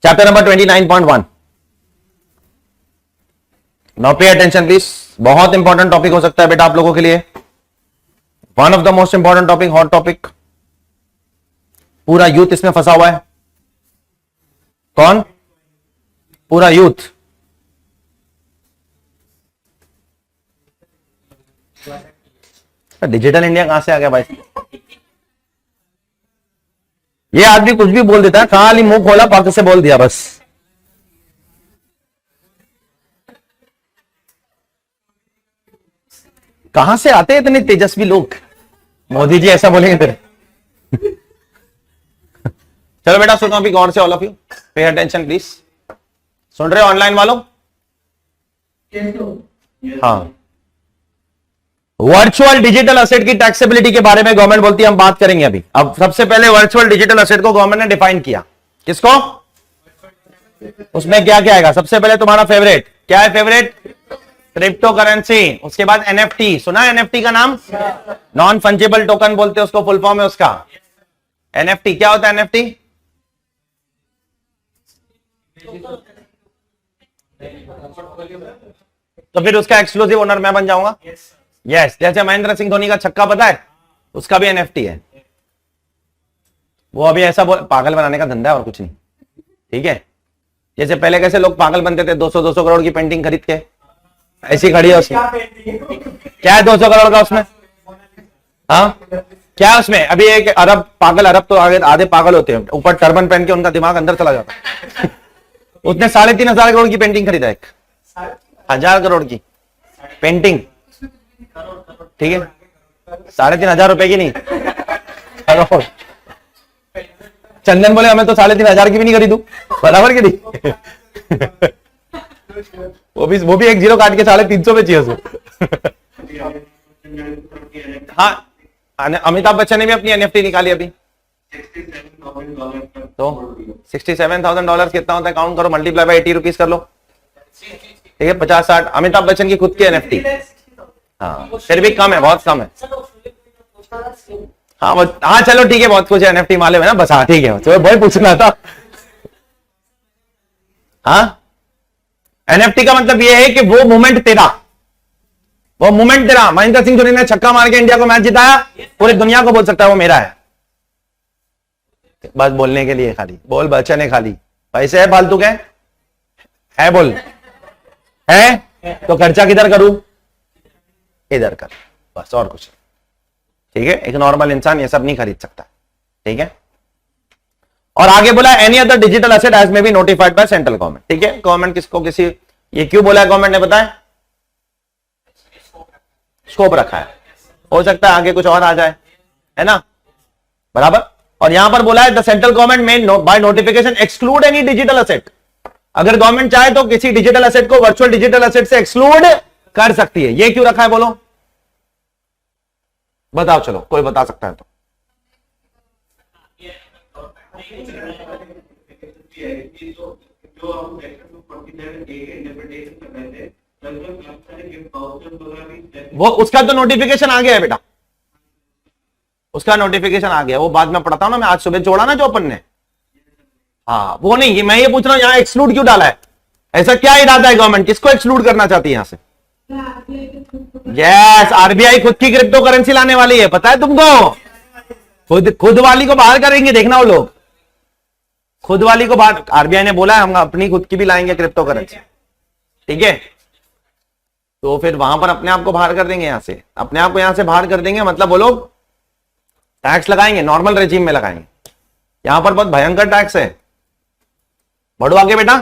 Chapter number 29.1। Now पे attention please, बहुत important topic हो सकता है बेटा आप लोगों के लिए, one of the most important topic, hot topic. पूरा यूथ इसमें फंसा हुआ है। कौन? पूरा यूथ। डिजिटल इंडिया कहां से आ गया भाई? ये आदमी कुछ भी बोल देता है, खाली मुंह खोला पाक से बोल दिया बस। कहां से आते हैं इतने तेजस्वी लोग? मोदी जी ऐसा बोलेंगे फिर? चलो बेटा सुनो अभी गौर से, all of you pay attention please. सुन रहे हो ऑनलाइन वालों? हाँ, वर्चुअल डिजिटल असेट की टैक्सेबिलिटी के बारे में गवर्नमेंट बोलती है, हम बात करेंगे अभी। अब सबसे पहले वर्चुअल डिजिटल असेट को गवर्नमेंट ने डिफाइन किया। किसको? उसमें क्या क्या आएगा? सबसे पहले तुम्हारा फेवरेट क्या है? Favourite crypto currency. उसके बाद एनएफटी, सुना है एनएफटी का नाम? नॉन फंजिबल टोकन बोलते हैं उसको, फुल फॉर्म है उसका एनएफटी। क्या होता है एनएफटी? तो फिर उसका एक्सक्लूसिव ओनर मैं बन जाऊंगा। यस, जैसे महेंद्र सिंह धोनी का छक्का पता है, उसका भी एनएफटी है। वो अभी ऐसा पागल बनाने का धंधा है और कुछ नहीं, ठीक है? जैसे पहले कैसे लोग पागल बनते थे 200-200 करोड़ की पेंटिंग खरीद के, ऐसी खड़ी है उसमें। क्या है 200 करोड़ का उसमें? हाँ, क्या है उसमें? अभी एक अरब पागल, अरब तो आधे पागल होते हैं, ऊपर टर्बन पहन के उनका दिमाग अंदर चला जाता है। उसने 3,500 करोड़ की पेंटिंग खरीदा, 1,000 करोड़ की पेंटिंग, ठीक है? 3,500 रुपए की नहीं, करोड़। चंदन बोले हमें तो 3,500 की भी नहीं खरीदू, बराबर की नहीं? वो भी एक जीरो काट के 350 में चाहिए उसको। हाँ, अमिताभ बच्चन ने भी अपनी एनएफटी निकाली अभी। तो $67,000 कितना होता है? काउंट करो, मल्टीप्लाई बाय 80 रुपीज कर लो, ठीक है? 50-60 अमिताभ बच्चन की खुद की एनएफटी। हाँ, फिर भी कम है, बहुत कम है। हाँ हाँ, चलो ठीक है, बहुत कुछ है एनएफटी माले में ना, बस। हाँ ठीक है, तो वही पूछना था। हाँ, एनएफटी का मतलब ये है कि वो मूवमेंट तेरा, वो मूवमेंट तेरा। महेंद्र सिंह धोनी ने छक्का मार के इंडिया को मैच जिताया, पूरी दुनिया को बोल सकता है वो मेरा है। बस बोलने के लिए खाली बोल, बच्चन है खाली, पैसे है फालतू के है, बोल है तो खर्चा किधर करूं? इधर कर, बस, और कुछ। ठीक है, एक नॉर्मल इंसान ये सब नहीं खरीद सकता, ठीक है? और आगे बोला any other digital asset as may be notified by central government, ठीक है? गवर्नमेंट किसको किसी, ये क्यों बोला है गवर्नमेंट ने, बताया? स्कोप रखा है, हो सकता है आगे कुछ और आ जाए, है ना? बराबर। और यहां पर बोला है द सेंट्रल गवर्नमेंट में by notification exclude any digital asset. अगर गवर्नमेंट चाहे तो किसी डिजिटल एसेट को वर्चुअल डिजिटल एसेट से एक्सक्लूड कर सकती है। ये क्यों रखा है बोलो, बताओ, चलो कोई बता सकता है तो। वो उसका तो नोटिफिकेशन आ गया है बेटा, उसका नोटिफिकेशन आ गया, वो बाद में पढ़ता हूं ना मैं, आज सुबह जोड़ा ना जो अपन ने। हाँ, वो नहीं, मैं ये पूछ रहा हूं यहां एक्सक्लूड क्यों डाला है? ऐसा क्या इरादा है गवर्नमेंट, किसको एक्सक्लूड करना चाहती है यहां से? यस, आरबीआई खुद की क्रिप्टो करेंसी लाने वाली है, पता है तुमको? खुद वाली को बाहर करेंगे, देखना वो लोग खुद वाली को बाहर। आरबीआई ने बोला है हम अपनी खुद की भी लाएंगे क्रिप्टो करेंसी, ठीक है? तो फिर वहां पर अपने आप को बाहर कर देंगे, यहां से अपने आप को यहां से बाहर कर देंगे, मतलब वो लोग टैक्स लगाएंगे, नॉर्मल रेजिम में लगाएंगे। यहां पर बहुत भयंकर टैक्स है। बढ़ो आगे बेटा।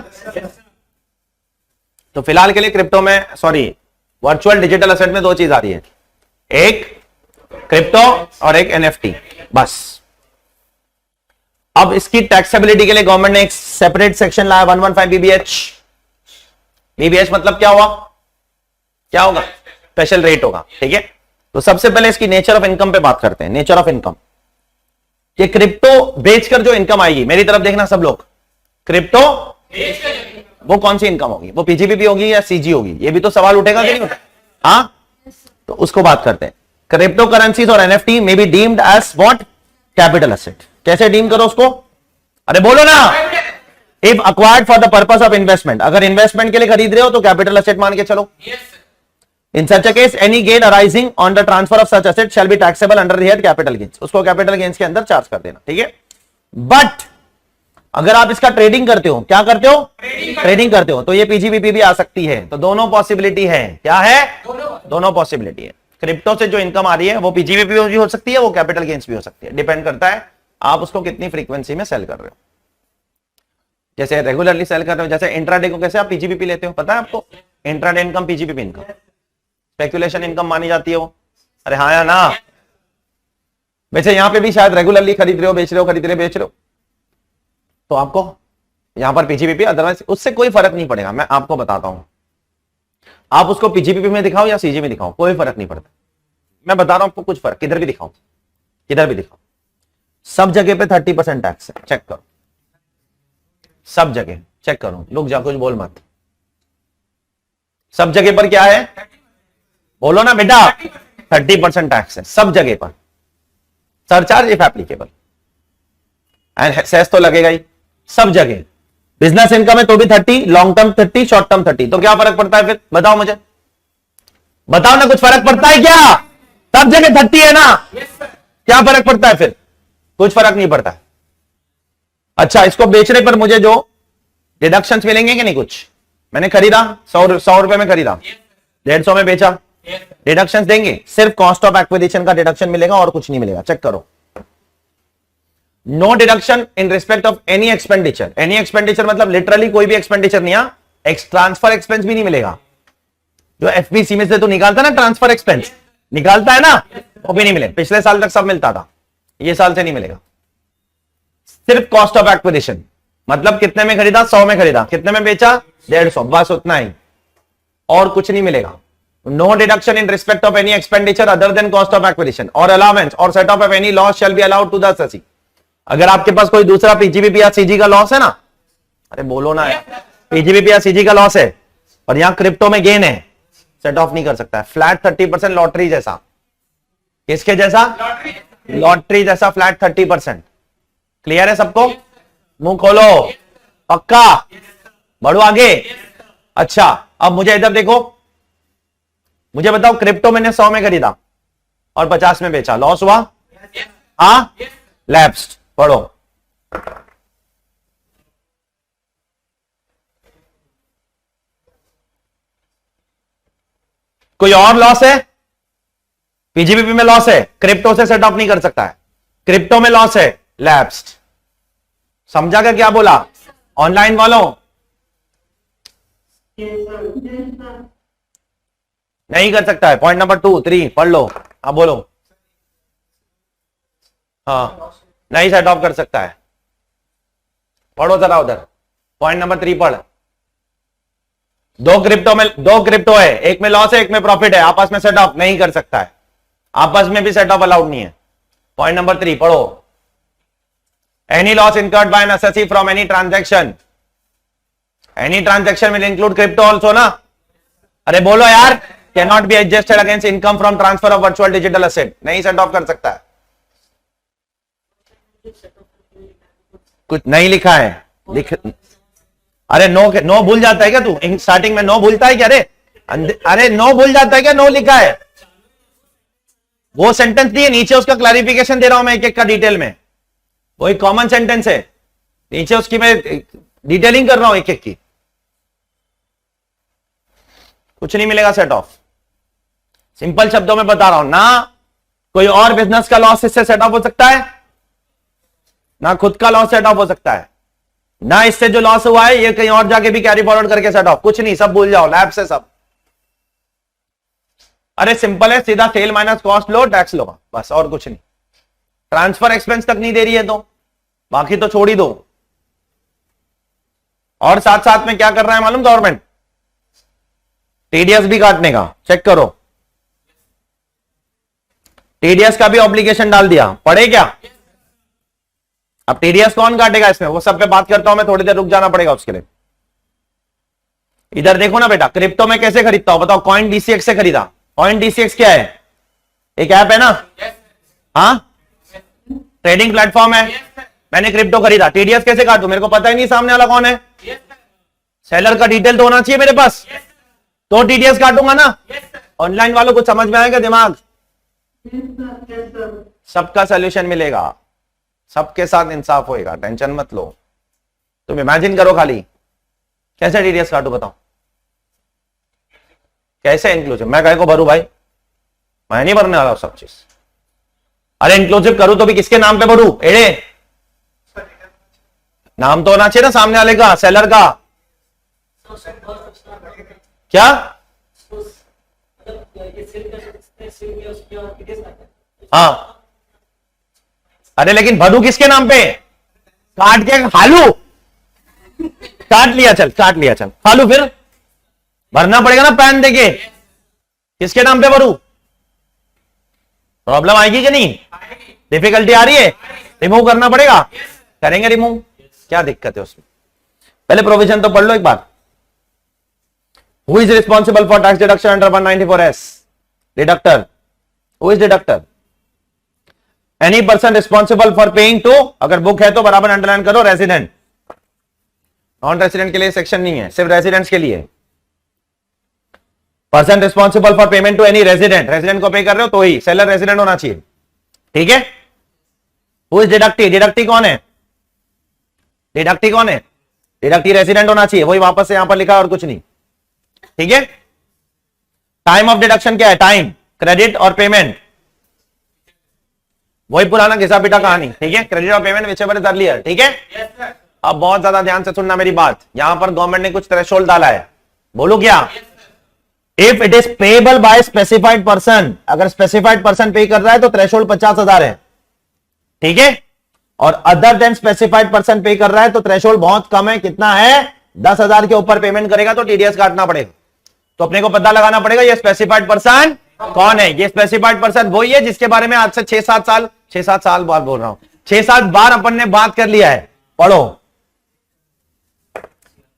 तो फिलहाल के लिए क्रिप्टो में, सॉरी, वर्चुअल डिजिटल एसेट में दो चीज आ रही है, एक क्रिप्टो और एक एनएफटी, बस। अब इसकी टैक्सेबिलिटी के लिए गवर्नमेंट ने एक सेपरेट सेक्शन लाया, 115 बीबीएच। बीबीएच मतलब क्या हुआ, क्या होगा? स्पेशल रेट होगा, ठीक है? तो सबसे पहले इसकी नेचर ऑफ इनकम पे बात करते हैं। नेचर ऑफ इनकम, ये क्रिप्टो बेचकर जो इनकम आएगी, मेरी तरफ देखना सब लोग, क्रिप्टो वो कौन सी इनकम होगी? वो पीजीबीपी होगी या सीजी होगी? ये भी तो सवाल उठेगा कि नहीं उठेगा? हाँ, तो उसको बात करते हैं। क्रिप्टो करेंसीज और NFT may be deemed as what? Capital asset. कैसे डीम करो उसको? अरे बोलो ना, if acquired for the purpose of investment, अगर इन्वेस्टमेंट के लिए खरीद रहे हो तो कैपिटल असेट मान के चलो। In such a case any gain arising on the transfer of such asset shall be taxable under the head capital gains, उसको कैपिटल गेन्स के अंदर चार्ज कर देना, ठीक है। बट अगर आप इसका ट्रेडिंग करते हो, क्या करते हो, ट्रेडिंग करते हो, तो ये पीजीबीपी भी आ सकती है। तो दोनों पॉसिबिलिटी है, क्या है, दोनों पॉसिबिलिटी है। क्रिप्टो से जो इनकम आ रही है वो पीजीबीपी भी हो सकती है, वो कैपिटल गेन्स भी हो सकती है, डिपेंड करता है आप उसको कितनी फ्रीक्वेंसी में सेल कर रहे हो। जैसे रेगुलरली सेल कर रहे हो, जैसे इंट्राडे को कैसे आप पीजीबीपी लेते हो, पता है आपको, intraday income PGBP income, speculation income मानी जाती है वो। अरे हाँ या ना, वैसे यहां पे भी शायद रेगुलरली खरीद रहे हो, बेच रहे हो, खरीद रहे हो, बेच रहे हो, तो आपको यहां पर पीजीबीपी, अदरवाइज उससे कोई फर्क नहीं पड़ेगा। मैं आपको बताता हूं, आप उसको पीजीबीपी में दिखाओ या सीजी में दिखाओ, कोई फर्क नहीं पड़ता। मैं बता रहा हूं आपको कुछ फर्क, किधर भी दिखाओ, किधर भी दिखाओ, सब जगह पे 30% टैक्स है, चेक करो, सब जगह चेक करो, लोग जा कुछ बोल मत, सब जगह पर क्या है, बोलो ना बेटा, 30% टैक्स है सब जगह पर, surcharge if applicable, and cess तो लगेगा ही सब जगह। बिजनेस इनकम है तो भी 30, लॉन्ग टर्म 30, शॉर्ट टर्म 30, तो क्या फर्क पड़ता है फिर, बताओ मुझे, बताओ ना, कुछ फर्क पड़ता है क्या, सब जगह 30 है ना, क्या फर्क पड़ता है फिर, कुछ फर्क नहीं पड़ता है। अच्छा, इसको बेचने पर मुझे जो डिडक्शंस मिलेंगे कि नहीं, कुछ मैंने खरीदा 100 रुपए में खरीदा, 150 में बेचा, डिडक्शंस देंगे, सिर्फ कॉस्ट ऑफ एक्विजिशन का डिडक्शन मिलेगा और कुछ नहीं मिलेगा, चेक करो। No deduction in respect of any expenditure, any expenditure मतलब लिटरली कोई भी एक्सपेंडिचर नहीं, ट्रांसफर एक्सपेंस भी नहीं मिलेगा, जो एफपीसी में से तो निकालता ना, ट्रांसफर एक्सपेंस निकालता है ना, वो भी नहीं मिले, पिछले साल तक सब मिलता था, ये साल से नहीं मिलेगा। सिर्फ कॉस्ट ऑफ एक्विजिशन, मतलब कितने में खरीदा, 100 में खरीदा, कितने में बेचा, 150, बस उतना ही, और कुछ नहीं मिलेगा। No deduction in respect of any expenditure other than cost of acquisition और अलाउंस और set off any loss shall be allowed to the assessee. अगर आपके पास कोई दूसरा पीजीबीपी या सीजी का लॉस है ना, अरे बोलो ना यार, पीजीबीपी या सीजी का लॉस है और यहां क्रिप्टो में गेन है, सेट ऑफ नहीं कर सकता है। फ्लैट 30% लॉटरी जैसा, किसके जैसा, लॉटरी जैसा फ्लैट 30%। क्लियर है सबको, मुंह खोलो, पक्का, बढ़ो आगे। अच्छा, अब मुझे इधर देखो, मुझे बताओ, क्रिप्टो मैंने 100 में खरीदा और 50 में बेचा, लॉस हुआ, हाँ, लैप्स्ड, पढ़ो। कोई और लॉस है, पीजीबीपी में लॉस है, क्रिप्टो से सेट ऑफ नहीं कर सकता है, क्रिप्टो में लॉस है, लैप्स्ड। समझा क्या, क्या बोला ऑनलाइन वालों, नहीं कर सकता है। पॉइंट नंबर 2, 3 पढ़ लो, हाँ बोलो, हाँ नहीं सेट ऑफ कर सकता है, पढ़ो जरा उधर, पॉइंट नंबर 3 पढ़। दो क्रिप्टो है, एक में लॉस है, एक में प्रॉफिट है, आपस में सेट ऑफ नहीं कर सकता है, आपस में भी सेट ऑफ अलाउड नहीं है। पॉइंट नंबर 3 पढ़ो। Any loss incurred by N assessee from any transaction will include crypto also ना, अरे बोलो यार, can not be adjusted against income from transfer of virtual digital asset, नहीं सेट ऑफ कर सकता है। कुछ नहीं लिखा है, अरे नो भूल जाता है क्या तू, स्टार्टिंग में नो भूलता है क्या, अरे नो भूल जाता है क्या, नो लिखा है, वो सेंटेंस नहीं है, नीचे उसका क्लैरिफिकेशन दे रहा हूं मैं एक एक का डिटेल में, वो एक कॉमन सेंटेंस है, नीचे उसकी मैं डिटेलिंग कर रहा हूं एक एक की। कुछ नहीं मिलेगा सेट ऑफ, सिंपल शब्दों में बता रहा हूं ना, कोई और बिजनेस का लॉस इससे सेट ऑफ हो सकता है ना, खुद का लॉस सेट ऑफ हो सकता है ना, इससे जो लॉस हुआ है ये कहीं और जाके भी कैरी फॉरवर्ड करके सेट ऑफ, कुछ नहीं, सब भूल जाओ, लैब से सब। अरे सिंपल है, सीधा सेल माइनस कॉस्ट लो, टैक्स लो, बस, और कुछ नहीं। ट्रांसफर एक्सपेंस तक नहीं दे रही है तो बाकी तो छोड़ ही दो। और साथ साथ में क्या कर रहा है मालूम, गवर्नमेंट टीडीएस भी काटने का, चेक करो, टीडीएस का भी ऑब्लिगेशन डाल दिया, पढ़े क्या। अब टीडीएस कौन काटेगा इसमें, वो सब पे बात करता हूं मैं, थोड़ी देर रुक जाना पड़ेगा उसके लिए। इधर देखो ना बेटा, क्रिप्टो में कैसे खरीदता हूं बताओ, कॉइन डीसीएक्स से खरीदा। कॉइन डीसीएक्स क्या है, एक ऐप है ना, हाँ, ट्रेडिंग प्लेटफॉर्म है, मैंने क्रिप्टो खरीदा, टीडीएस कैसे काटूं? मेरे को पता ही नहीं सामने वाला कौन है। सेलर का डिटेल तो होना चाहिए मेरे पास, तो टीडीएस काटूंगा ना। ऑनलाइन वालों को समझ में आएगा दिमाग? सबका सोल्यूशन मिलेगा, सबके साथ इंसाफ होएगा, टेंशन मत लो। तुम इमेजिन करो खाली, कैसे टीडीएस काटू बताओ, कैसे इंक्लूसिव? मैं कहे को भरू भाई? मैं नहीं भरने वाला सब चीज। अरे इंक्लूसिव करूं तो भी किसके नाम पे भरू? एड़े नाम तो होना चाहिए ना सामने वाले का, सेलर का। क्या? हाँ, अरे लेकिन भरू किसके नाम पे? काट के खालू, काट लिया चल, काट लिया चल, खालू फिर भरना पड़ेगा ना पैन देके। किसके नाम पे भरू? प्रॉब्लम आएगी कि नहीं? डिफिकल्टी आ रही है? रिमूव करना पड़ेगा, करेंगे रिमूव, क्या दिक्कत है उसमें? पहले प्रोविजन तो पढ़ लो एक बार। Who is responsible for tax deduction under 194S? Deductor. Who is deductor? Any person responsible for paying to, अगर बुक है तो बराबर अंडरलाइन करो, रेजिडेंट। नॉन रेजिडेंट के लिए सेक्शन नहीं है, सिर्फ रेजिडेंट्स के लिए। Person responsible for payment to any resident, resident को पे कर रहे हो तो ही, सेलर रेजिडेंट होना चाहिए, ठीक है। Who is deductee? डिडक्टी कौन है? डिडक्टी कौन है? डिडक्टी रेजिडेंट होना चाहिए, वही वापस से यहां पर लिखा और कुछ नहीं, ठीक है। टाइम ऑफ डिडक्शन क्या है? टाइम, क्रेडिट और पेमेंट, वही पुराना घिसा पिटा कहानी, ठीक है। Credit or payment whichever is earlier, ठीक है। अब बहुत ज्यादा ध्यान से सुनना मेरी बात, यहां पर गवर्नमेंट ने कुछ थ्रेशोल्ड डाला है, बोलो क्या? If it is payable by specified person, अगर स्पेसिफाइड पर्सन पे कर रहा है तो थ्रेशोल्ड 50,000 है, ठीक है। और अदर देन स्पेसिफाइड पर्सन पे कर रहा है तो थ्रेशोल्ड बहुत कम है, कितना है? 10,000 के ऊपर पेमेंट करेगा तो टीडीएस काटना पड़ेगा। तो अपने को पता लगाना पड़ेगा ये स्पेसिफाइड पर्सन कौन है। ये स्पेसिफाइड पर्सन वही है जिसके बारे में आज से 6-7 साल बाद बोल रहा हूं, 6-7 बार अपन ने बात कर लिया है। पढ़ो,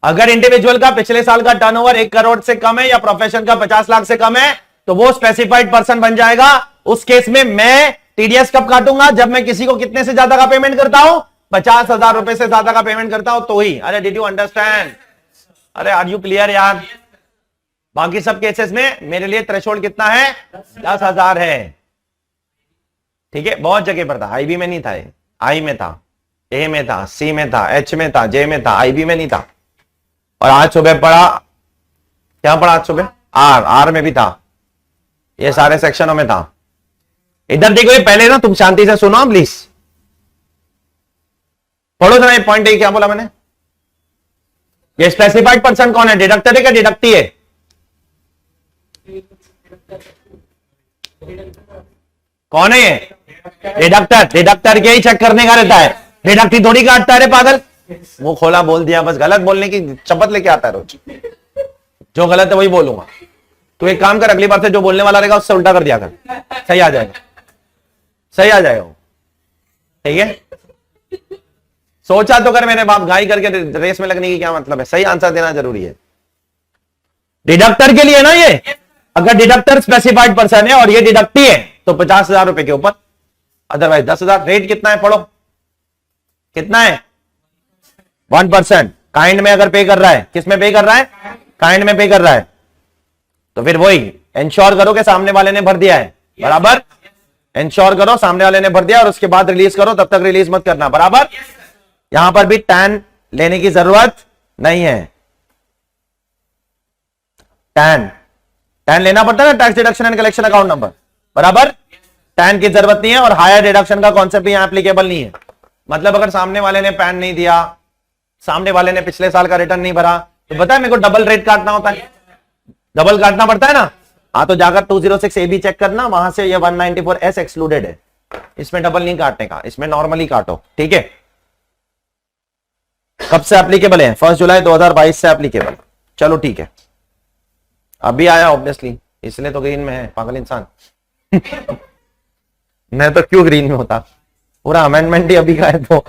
अगर इंडिविजुअल का पिछले साल का टर्नओवर 1 करोड़ से कम है या प्रोफेशन का 50 लाख से कम है तो वो स्पेसिफाइड पर्सन बन जाएगा। उस केस में मैं टीडीएस कब काटूंगा? जब मैं किसी को कितने से ज्यादा का पेमेंट करता हूं? 50,000 रुपए से ज्यादा का पेमेंट करता हूं तो ही। अरे डिड यू अंडरस्टैंड? अरे आर यू क्लियर यार? बाकी सब केसेस में मेरे लिए थ्रेशोल्ड कितना है? 10,000 है, ठीक है। बहुत जगह पर था, आईबी में नहीं था, आई में था, ए में था, सी में था, एच में था, जे में था, आईबी में नहीं था। और आज सुबह पढ़ा, क्या पढ़ा आज सुबह? आर में भी था, ये सारे सेक्शनों में था। इधर देखो, ये पहले ना तुम शांति से सुनो प्लीज, पढ़ो जरा ये पॉइंट। क्या बोला मैंने? ये स्पेसिफाइड पर्सन कौन है? डिडक्टर है क्या डिडक्टी है? कौन है ये? डिडक्टर। डिडक्टर के ही चेक करने का रहता है, डिडक्टी थोड़ी काटता है रे पागल। वो खोला बोल दिया, बस गलत बोलने की शपथ लेके आता है रोज, जो गलत है वही बोलूंगा। तो एक काम कर, अगली बार से जो बोलने वाला रहेगा उससे उल्टा कर दिया कर, सही आ जाएगा, सही आ जाएगा, ठीक है। सोचा तो कर मेरे बाप, गाई करके रेस में लगने की क्या मतलब है? सही आंसर देना जरूरी है। डिडक्टर के लिए ना ये, अगर डिडक्टर स्पेसिफाइड पर्सन है और ये डिडक्टी है तो 50,000 रुपए के ऊपर, अदरवाइज 10,000। रेट कितना है? पढ़ो, कितना है? 1%। काइंड में अगर पे कर रहा है, किस में पे कर रहा है? काइंड में पे कर रहा है, तो फिर वही इंश्योर करो कि सामने वाले ने भर दिया है, बराबर। इंश्योर करो सामने वाले ने भर दिया और उसके बाद रिलीज करो, तब तक रिलीज मत करना, बराबर। यहां पर भी टैन लेने की जरूरत नहीं है। टैन लेना पड़ता है ना, tax deduction and collection account number, बराबर। टैन की जरूरत नहीं है और हायर डिडक्शन का कॉन्सेप्ट भी यहां एप्लीकेबल नहीं है। मतलब अगर सामने वाले ने पैन नहीं दिया, सामने वाले ने पिछले साल का रिटर्न नहीं भरा, तो पता है मेरे को डबल रेट काटना होता है, डबल काटना पड़ता है ना। हाँ, तो जाकर 206 AB चेक करना, वहां से ये 194S एक्सक्लूडेड है, इसमें डबल नहीं काटने का, इसमें नॉर्मली काटो, ठीक है। कब से एप्लीकेबल है? 1 जुलाई 2022 से एप्लीकेबल। चलो ठीक है, अभी आया ऑब्वियसली, इसलिए तो ग्रीन में है, पागल इंसान। मैं तो क्यों ग्रीन में होता, पूरा अमेंडमेंट ही अभी का है, तो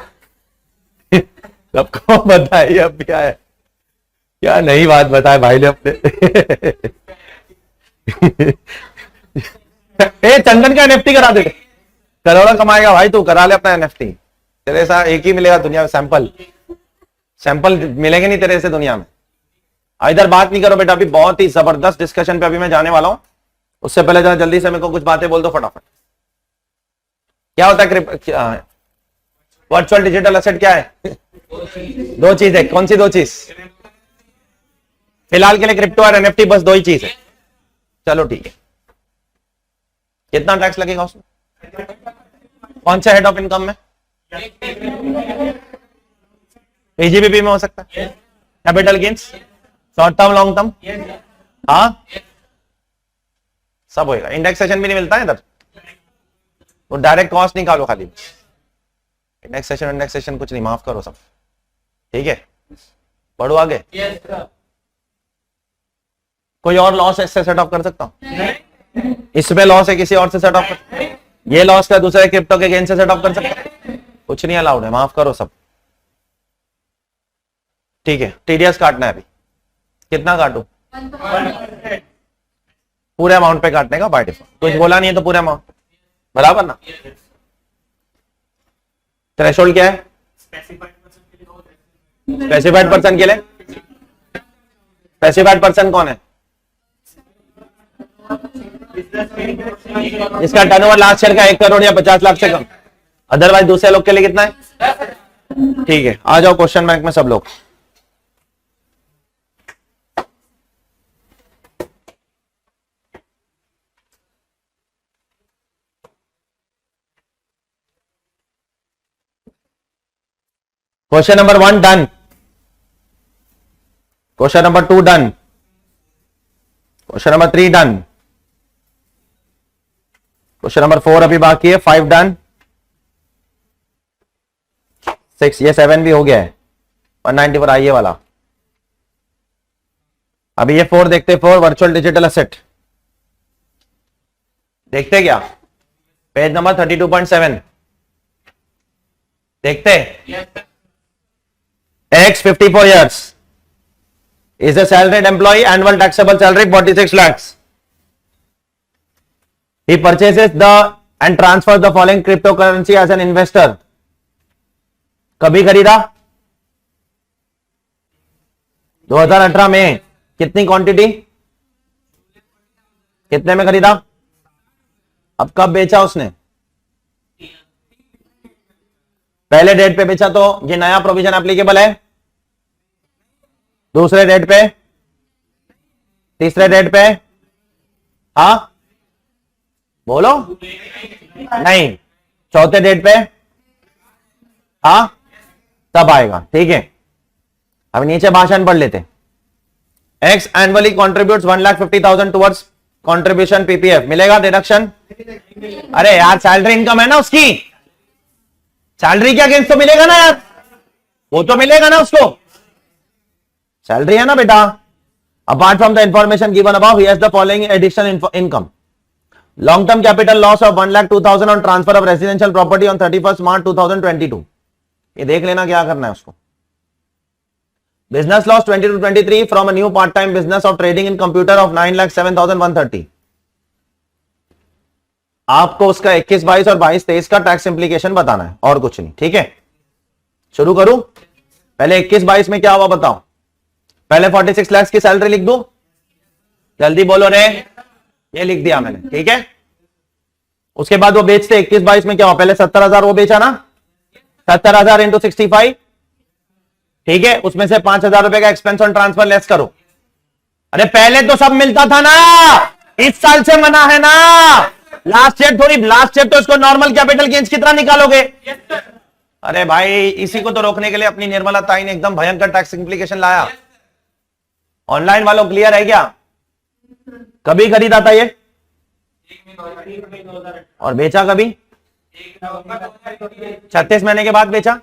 सबको बताइए अभी आया, क्या नई बात बताए भाई ने अपने। ए चंदन का एनएफटी करा दे, करोड़ा कमाएगा भाई तू, करा ले अपना एनएफटी, तेरे साथ एक ही मिलेगा दुनिया में, सैंपल सैंपल मिलेंगे नहीं तेरे से दुनिया में। इधर बात नहीं करो बेटा, अभी बहुत ही जबरदस्त डिस्कशन पे अभी मैं जाने वाला हूं। उससे पहले जरा जल्दी से मेरे को कुछ बातें बोल दो फटाफट। क्या होता है वर्चुअल डिजिटल एसेट? क्या है? दो चीज है। कौन सी दो चीज? फिलहाल के लिए क्रिप्टो और एनएफटी, बस दो ही चीज है। चलो ठीक है। कितना टैक्स लगेगा उसमें? कौन सा हेड ऑफ इनकम में? पीजीबीपी में हो सकता है। Capital gains, short term, long term, हाँ सब होएगा। इंडेक्सेशन भी नहीं मिलता है इधर, वो डायरेक्ट कॉस्ट निकालो खाली। इंडेक्सेशन कुछ नहीं, माफ करो सब। ठीक है, बढ़ो आगे। कोई और लॉस इससे सेट ऑफ कर सकता हूं? इसमें लॉस है, किसी और से सेट ऑफ कर? ये लॉस का दूसरे क्रिप्टो के गेन से सेट ऑफ कर सकता? कुछ नहीं अलाउड है, माफ करो सब। ठीक है, टीडीएस काटना है अभी। कितना काटू? पूरे अमाउंट पे काटने का बाय डिफॉल्ट। कुछ बोला नहीं है तो पूरे अमाउंट बराबर ना। थ्रेशोल्ड क्या है? स्पेसिफाइड पर्सन के लिए। स्पेसिफाइड पर्सन कौन है? इसका टर्नओवर लास्ट ईयर का 1 करोड़ या 50 लाख से कम। अदरवाइज दूसरे लोग के लिए कितना है? ठीक है, आ जाओ क्वेश्चन बैंक में सब लोग। Question number 1 done. Question number 2 done. Question number 3 done. Question number 4 अभी बाकी है। 5 डन। 6, ये 7 भी हो गया है। 190 पर आइए वाला। अभी ये 4 देखते। 4 वर्चुअल डिजिटल एसेट देखते क्या? पेज नंबर 32.7 देखते। X 54 years is a salaried employee, annual taxable salary 46 lakhs. He purchases the and transfers the following cryptocurrency as an investor. कभी खरीदा? 2018 में। कितनी क्वांटिटी? कितने में खरीदा? अब कब बेचा उसने? पहले डेट पे बेचा तो ये नया प्रोविजन एप्लीकेबल है। दूसरे डेट पे, तीसरे डेट पे, हाँ बोलो नहीं, चौथे डेट पे, हाँ तब आएगा। ठीक है, अब नीचे भाषण पढ़ लेते। X annually contributes 1,50,000 towards contribution PPF. मिलेगा डिडक्शन? अरे यार सैलरी इनकम है ना उसकी, सैलरी के अगेंस्ट तो मिलेगा ना यार, वो तो मिलेगा ना उसको, सैलरी है ना बेटा। Apart from the information given above, he has the following additional income. Long term capital loss of 1,02,000 on transfer of residential property on 31 मार्च 2022। ये देख लेना क्या करना है उसको। Business loss 22-23 from a new part time business of trading in computer of 9,07,130। आपको उसका 21-22 और 22-23 का टैक्स इंप्लीकेशन बताना है और कुछ नहीं। ठीक है, शुरू करूं? पहले 21-22 में क्या हुआ बताओ। पहले 46 लाख की सैलरी लिख दूं? जल्दी बोलो रे। ये लिख दिया मैंने, ठीक है। उसके बाद वो बेचते 21-22 में क्या हुआ? पहले 70,000 वो बेचा ना, 70,000 इंटू 65, ठीक है। उसमें से 5,000 रुपए का एक्सपेंस ऑन ट्रांसफर लेस करो। अरे पहले तो सब मिलता था ना, इस साल से मना है ना। लास्ट ईयर थोड़ी, लास्ट ईयर तो इसको नॉर्मल कैपिटल गेन्स कितना निकालोगे? अरे भाई इसी को तो रोकने के लिए अपनी निर्मला ताई ने एकदम भयंकर टैक्स इंप्लीकेशन लाया। ऑनलाइन वालों क्लियर है क्या? कभी खरीदा था ये और बेचा कभी? 36 महीने के बाद बेचा।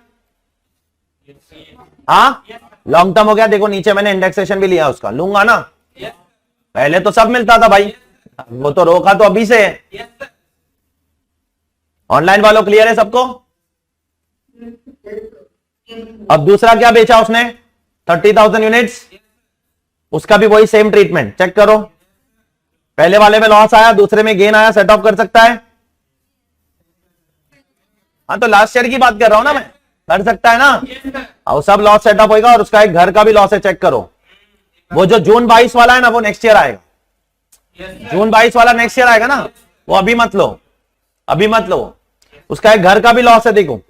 हाँ लॉन्ग टर्म हो गया। देखो नीचे मैंने इंडेक्सेशन भी लिया उसका, लूंगा ना। पहले तो सब मिलता था भाई, वो तो रोका तो अभी से है। ऑनलाइन वालों क्लियर है सबको? अब दूसरा क्या बेचा उसने? 30,000 यूनिट्स, उसका भी वही सेम ट्रीटमेंट। चेक करो, पहले वाले में लॉस आया, दूसरे में गेन आया, सेट ऑफ कर सकता है। हाँ तो लास्ट ईयर की बात कर रहा हूं ना मैं। कर सकता है ना। और सब लॉस सेटअप होगा और उसका एक घर का भी लॉस है, चेक करो। वो जो जून 22 वाला है ना वो नेक्स्ट ईयर आएगा। जून 22 वाला नेक्स्ट ईयर आएगा ना, वो अभी मत लो, अभी मत लो। उसका एक घर का भी लॉस है, देखो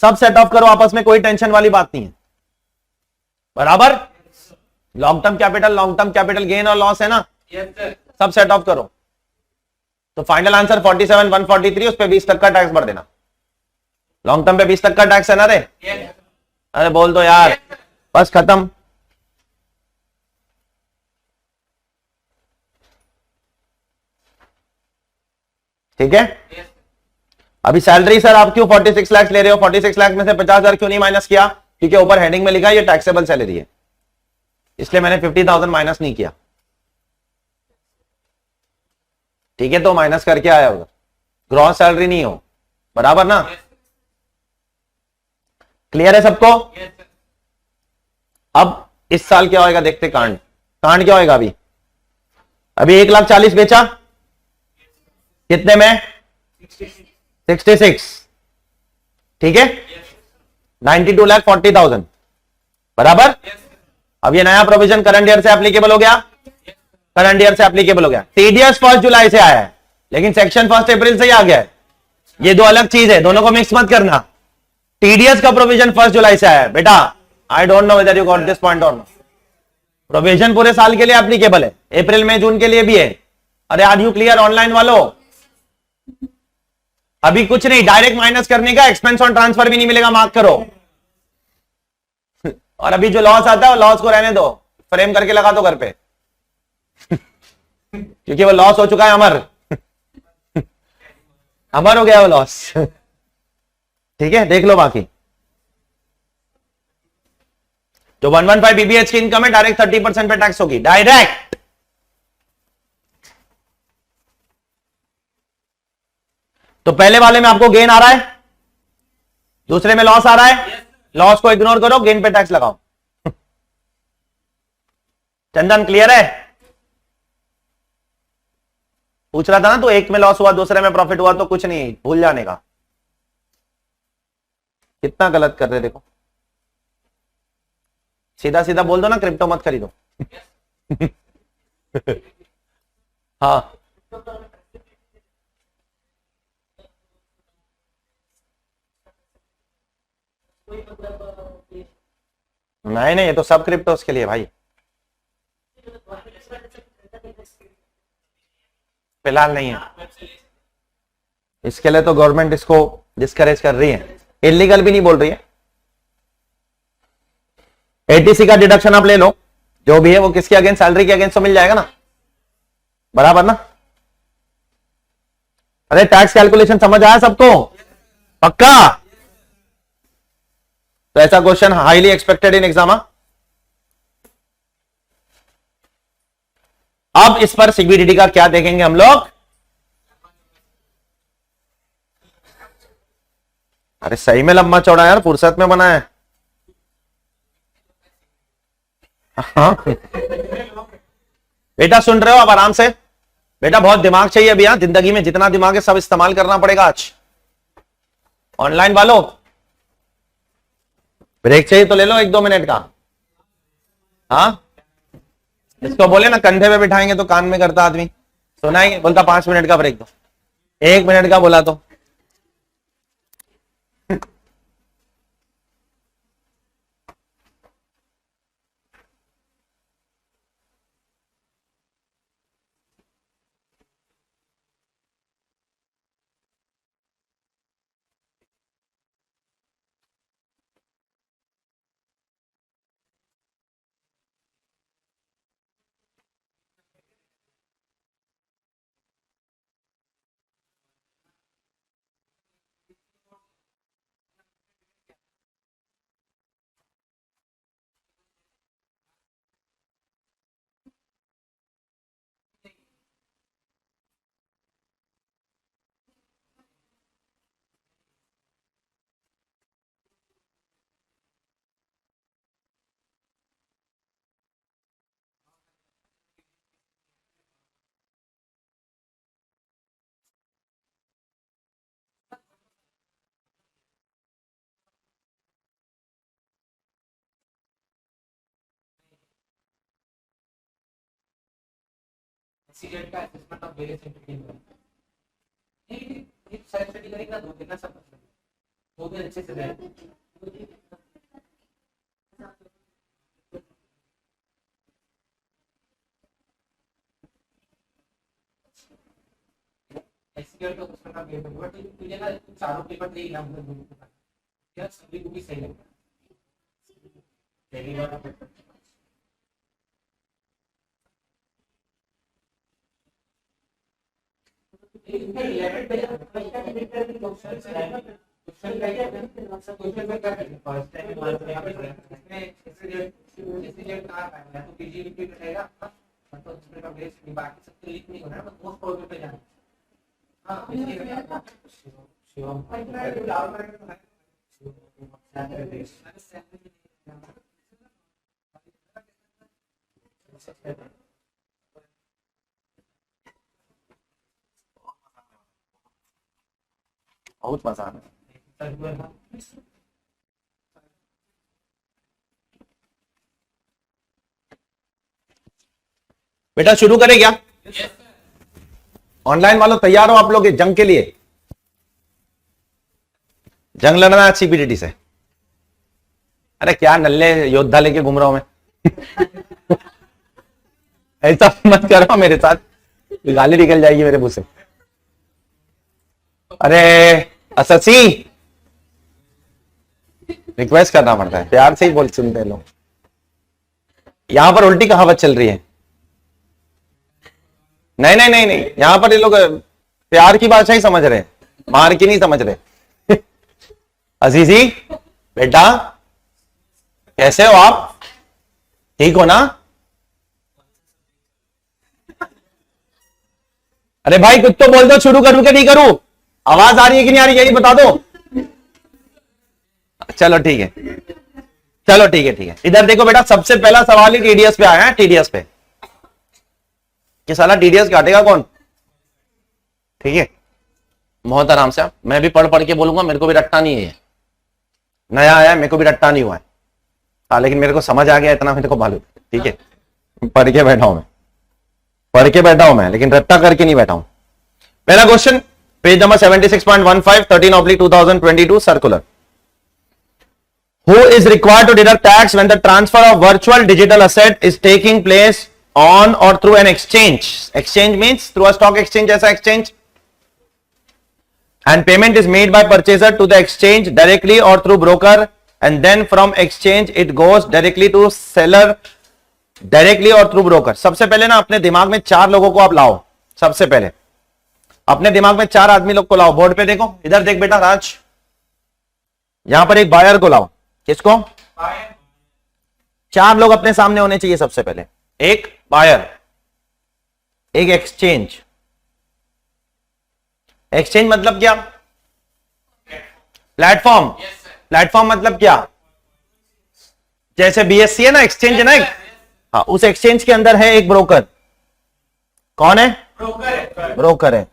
सब सेट ऑफ करो आपस में, कोई टेंशन वाली बात नहीं है, बराबर। लॉन्ग टर्म कैपिटल गेन और लॉस है ना, सब सेट ऑफ करो। तो फाइनल आंसर 47,143, उस पर 20% का टैक्स भर देना। लॉन्ग टर्म पे 20% का टैक्स है ना रे? अरे बोल दो यार, बस खत्म। ठीक है। अभी सैलरी सर आप क्यों 46 लाख ले रहे हो? 46 लाख में से 50,000 क्यों नहीं माइनस किया? क्योंकि ऊपर हेडिंग में लिखा है ये टैक्सेबल सैलरी है, इसलिए मैंने 50,000 माइनस नहीं किया। ठीक है, तो माइनस करके आया होगा, ग्रॉस सैलरी नहीं हो, बराबर ना? क्लियर है सबको? अब इस साल क्या होएगा देखते, कांड क्या होएगा। अभी 1,40,000 बेचा, कितने में? 66, ठीक है, 92,40,000, बराबर। अब ये नया प्रोविजन करंट ईयर से एप्लीकेबल हो गया, करंट ईयर से एप्लीकेबल हो गया। टीडीएस 1 जुलाई से आया है, लेकिन सेक्शन 1 अप्रैल से ही आ गया है, ये दो अलग चीज है, दोनों को मिक्स मत करना। टीडीएस का प्रोविजन 1 जुलाई से आया है बेटा, I don't know whether you got this point और नॉट। प्रोविजन पूरे साल के लिए एप्लीकेबल है, अप्रैल मई जून के लिए भी है। अरे आर यू क्लियर ऑनलाइन वालों? अभी कुछ नहीं, डायरेक्ट माइनस करने का, एक्सपेंस ऑन ट्रांसफर भी नहीं मिलेगा, मार्क करो। और अभी जो लॉस आता है वो लॉस को रहने दो, फ्रेम करके लगा दो घर पे क्योंकि वो लॉस हो चुका है, अमर अमर हो गया वो लॉस ठीक है, देख लो बाकी। जो 115 बीबीएच की इनकम है डायरेक्ट 30% पे टैक्स होगी, डायरेक्ट। तो पहले वाले में आपको गेन आ रहा है, दूसरे में लॉस आ रहा है, लॉस को इग्नोर करो, गेन पे टैक्स लगाओ चंदन क्लियर है? पूछ रहा था ना, तो एक में लॉस हुआ दूसरे में प्रॉफिट हुआ, तो कुछ नहीं, भूल जाने का। कितना गलत कर रहे देखो, सीधा सीधा बोल दो ना, क्रिप्टो मत खरीदो हाँ, नहीं नहीं, ये तो सब क्रिप्टोस के लिए भाई, फिलहाल नहीं है, इसके लिए तो गवर्नमेंट इसको डिस्करेज कर रही है, इलीगल भी नहीं बोल रही है। एटीसी का डिडक्शन आप ले लो, जो भी है वो किसके अगेंस्ट, सैलरी के अगेंस्ट तो मिल जाएगा ना, बराबर ना? अरे टैक्स कैलकुलेशन समझ आया सबको, पक्का? तो ऐसा question highly expected in exam. अब इस पर सीबीडीटी का क्या देखेंगे हम लोग? अरे सही में लंबा चौड़ा यार, फुर्सत में बना है हाँ बेटा, सुन रहे हो आप आराम से? बेटा बहुत दिमाग चाहिए अभी, यहां जिंदगी में जितना दिमाग है सब इस्तेमाल करना पड़ेगा आज। ऑनलाइन वालों ब्रेक चाहिए तो ले लो 1-2 मिनट का। हाँ, इसको बोले ना कंधे पे बिठाएंगे तो कान में करता आदमी, सुनाएंगे, बोलता 5 मिनट का ब्रेक दो, 1 मिनट का बोला तो एक्सीडेंट का असेसमेंट ऑफ वेरियस एंटिटी एक साइड स्टडी करेगा दो दिन सब दो दिन अच्छे से रहे एक्सीडेंट का क्वेश्चन का पेपर बट तुझे ना चारों पेपर दे ना यार सभी को भी सही लगता है पहली बार बहुत मजा आ रहा है। बेटा शुरू करें क्या? ऑनलाइन वालों तैयार हो आप लोग जंग के लिए? जंग लड़ना है सीपीटीटी से। अरे क्या नल्ले योद्धा लेके घूम रहा हूं मैं। ऐसा मत करो मेरे साथ, गाली निकल जाएगी मेरे मुंह से। अरे अससी, रिक्वेस्ट करना पड़ता है, प्यार से ही बोल सुनते हैं लोग। यहां पर उल्टी कहावत चल रही है। नहीं नहीं नहीं नहीं, यहां पर ये लोग प्यार की भाषा ही समझ रहे हैं, मार की नहीं समझ रहे। अजीजी बेटा कैसे हो आप? ठीक हो ना? अरे भाई कुछ तो बोल दो, शुरू करूं कि नहीं करूं? आवाज आ रही है कि नहीं आ रही है यही बता दो। चलो ठीक है, चलो ठीक है ठीक है। इधर देखो बेटा, सबसे पहला सवाल ही टीडीएस पे आया है। टीडीएस पे कि साला टीडीएस काटेगा कौन? ठीक है, बहुत आराम से। मैं भी पढ़ पढ़ के बोलूंगा, मेरे को भी रट्टा नहीं है, नया आया है, मेरे को भी रट्टा नहीं हुआ है। लेकिन मेरे को समझ आ गया इतना, मेरे को मालूम। ठीक है, पढ़ के बैठा हूं मैं, पढ़ के बैठा हूं मैं, लेकिन रट्टा करके नहीं बैठा हूं। पहला question page number 76.15 13/2022 circular. Who is required to deduct tax when the transfer of virtual digital asset is taking place on or through an exchange? Exchange means through a stock exchange, ऐसा exchange. And payment is made by purchaser to the exchange directly or through broker, and then from exchange it goes directly to seller directly or through broker. सबसे पहले ना अपने दिमाग में चार लोगों को आप लाओ। सबसे पहले अपने दिमाग में चार आदमी लोग को लाओ। बोर्ड पे देखो, इधर देख बेटा राज, यहां पर एक बायर को लाओ। किसको? चार लोग अपने सामने होने चाहिए सबसे पहले। एक बायर, एक एक्सचेंज। एक्सचेंज मतलब क्या? प्लेटफॉर्म। प्लेटफॉर्म मतलब क्या? जैसे बीएससी है ना, एक्सचेंज है ना एक, हाँ, उस एक्सचेंज के अंदर है एक ब्रोकर। कौन है? ब्रोकर है।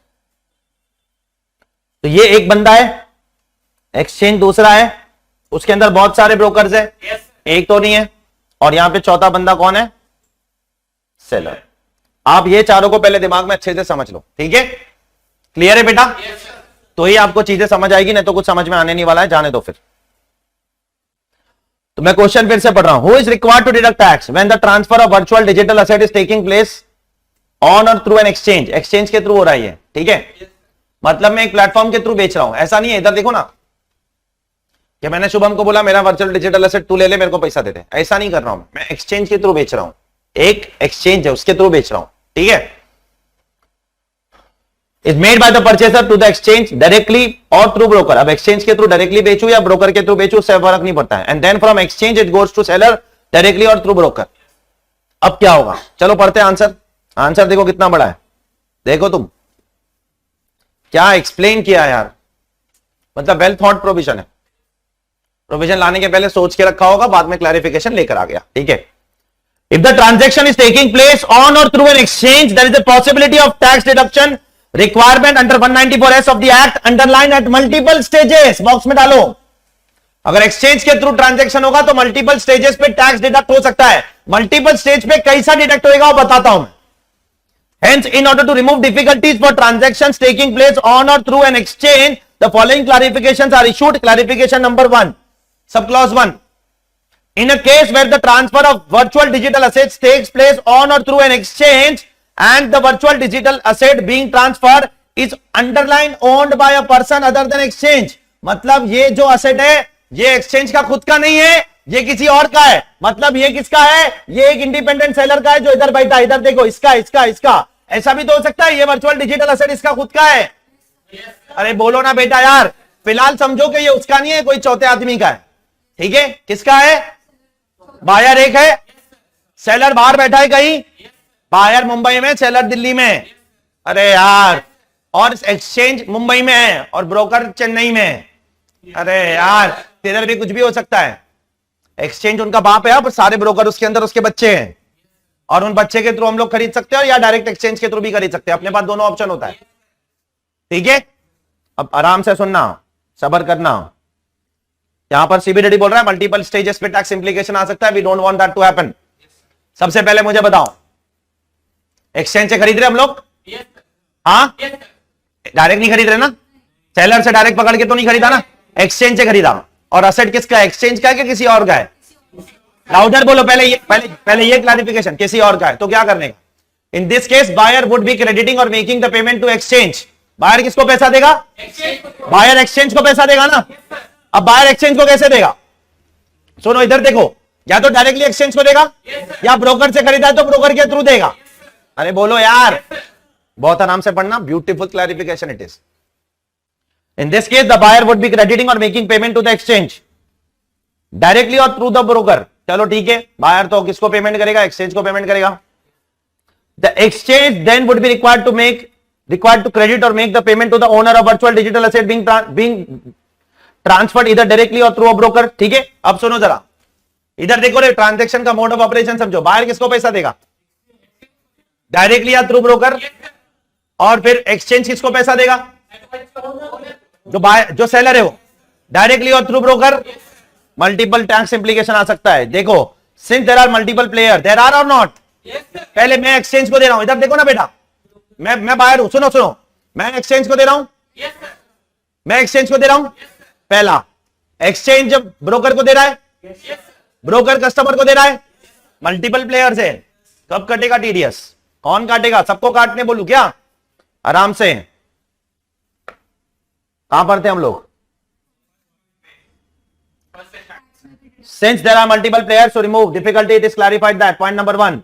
तो ये एक बंदा है, एक्सचेंज दूसरा है, उसके अंदर बहुत सारे ब्रोकर्स है, एक तो नहीं है, और यहां पे चौथा बंदा कौन है? सेलर। आप ये चारों को पहले दिमाग में अच्छे से समझ लो। ठीक है, क्लियर है बेटा? तो ही आपको चीजें समझ आएगी, नहीं तो कुछ समझ में आने नहीं वाला है, जाने दो फिर। तो मैं क्वेश्चन फिर से पढ़ रहा हूं। Who is required to deduct tax when the transfer of virtual digital asset is taking place on or through an exchange? Exchange के थ्रू हो रहा है। ठीक है, मतलब मैं एक प्लेटफॉर्म के थ्रू बेच रहा हूं, ऐसा नहीं है। इधर देखो ना कि मैंने शुभम को बोला मेरा वर्चुअल डिजिटल एसेट तू ले ले, मेरे को पैसा दे दे, ऐसा नहीं कर रहा हूं मैं एक्सचेंज के थ्रू बेच रहा हूं। एक एक्सचेंज है, उसके थ्रू बेच रहा हूं। ठीक है, is made by the purchaser to the exchange directly or through broker. अब एक्सचेंज के थ्रू डायरेक्टली बेचू या ब्रोकर के थ्रू बेचू, उससे फर्क नहीं पड़ता है। And then from exchange it goes to seller directly or through broker. अब क्या होगा? चलो पढ़ते हैं आंसर। आंसर देखो कितना बड़ा है, देखो तुम क्या एक्सप्लेन किया यार, मतलब वेल थॉट प्रोविजन है। प्रोविजन लाने के पहले सोच के रखा होगा, बाद में क्लैरिफिकेशन लेकर आ गया। ठीक है, if the transaction is taking place on or through an exchange there is a possibility of tax deduction requirement under 194S of the act underline at multiple stages. Box में डालो, अगर एक्सचेंज के through transaction होगा तो multiple stages पे tax deduct हो सकता है। मल्टीपल स्टेज पे कैसा डिडक्ट होगा वो बताता हूं मैं। Hence, in order to remove difficulties for transactions taking place on or through an exchange, the following clarifications are issued. Clarification number 1, subclause 1. In a case where the transfer of virtual digital assets takes place on or through an exchange and the virtual digital asset being transferred is underlying owned by a person other than exchange. मतलब ये जो asset है ये exchange का खुद का नहीं है, ये किसी और का है. मतलब ये किसका है? ये एक इंडिपेंडेंट सेलर का है जो इधर बैठा है. इधर देखो, इसका ऐसा भी तो हो सकता है ये वर्चुअल डिजिटल असेट इसका खुद का है. अरे बोलो ना बेटा यार. फिलहाल समझो कि ये उसका नहीं है, कोई चौथे आदमी का है. ठीक है, किसका है? बायर एक है, सेलर बाहर बैठा है कहीं, बायर मुंबई में, सेलर दिल्ली में. अरे यार, और एक्सचेंज मुंबई में है और ब्रोकर चेन्नई में है. अरे यार, इधर भी कुछ भी हो सकता है. एक्सचेंज उनका बाप है, अब सारे ब्रोकर उसके अंदर उसके बच्चे हैं और उन बच्चे के थ्रू हम लोग खरीद सकते हैं या डायरेक्ट एक्सचेंज के थ्रू भी खरीद सकते हैं. अपने पास दोनों ऑप्शन होता है. ठीक है, अब आराम से सुनना, सब्र करना. यहां पर सीबीडीटी बोल रहा है मल्टीपल स्टेजेस पे टैक्स इंप्लीकेशन आ सकता है. We don't want that to happen. सबसे पहले मुझे बताओ, एक्सचेंज से खरीद रहे हम लोग? हाँ, डायरेक्ट नहीं खरीद रहे ना. सेलर से डायरेक्ट पकड़ के तो नहीं खरीदा ना, एक्सचेंज से खरीदा. और असेट किसका है? एक्सचेंज का है कि किसी और का है? लाउडर बोलो. पहले ये क्लैरिफिकेशन, किसी और का है तो क्या करने का? In this case buyer would be crediting or making the payment to exchange. Buyer किसको पैसा देगा? बायर एक्सचेंज को पैसा देगा ना. अब बायर एक्सचेंज को कैसे देगा? सुनो इधर देखो, या तो डायरेक्टली एक्सचेंज को देगा या ब्रोकर से खरीदा है तो ब्रोकर के थ्रू देगा. अरे बोलो यार, बहुत आराम से पढ़ना. Beautiful clarification it is. In this case, the buyer would be crediting or making payment to the exchange directly or through the broker. चलो ठीक है, बायर तो किसको पेमेंट करेगा? एक्सचेंज को पेमेंट करेगा. The exchange then would be required to credit or make the payment to the owner of virtual digital asset being transferred either directly or through a broker. ठीक है, अब सुनो जरा, इधर देखो रे, ट्रांजेक्शन का मोड ऑफ ऑपरेशन समझो. बायर किसको पैसा देगा? डायरेक्टली या थ्रू ब्रोकर. और फिर एक्सचेंज किसको पैसा देगा? जो सेलर है वो directly or through broker. Multiple tax implication आ सकता है. देखो, since there are multiple player, there are or not. पहले मैं एक्सचेंज को दे रहा हूं, इधर देखो ना बेटा, मैं बायर हूं. सुनो, मैं एक्सचेंज को दे रहा हूं. मैं एक्सचेंज को दे रहा हूं. पहला, एक्सचेंज जब ब्रोकर को दे रहा है, ब्रोकर कस्टमर को दे रहा है. मल्टीपल प्लेयर्स है. कब कटेगा टीडीएस? कौन काटेगा? सबको काटने बोलूं क्या? आराम से. कहां पर थे हम लोग? Since there are multiple players to remove difficulty, it is clarified that point number 1,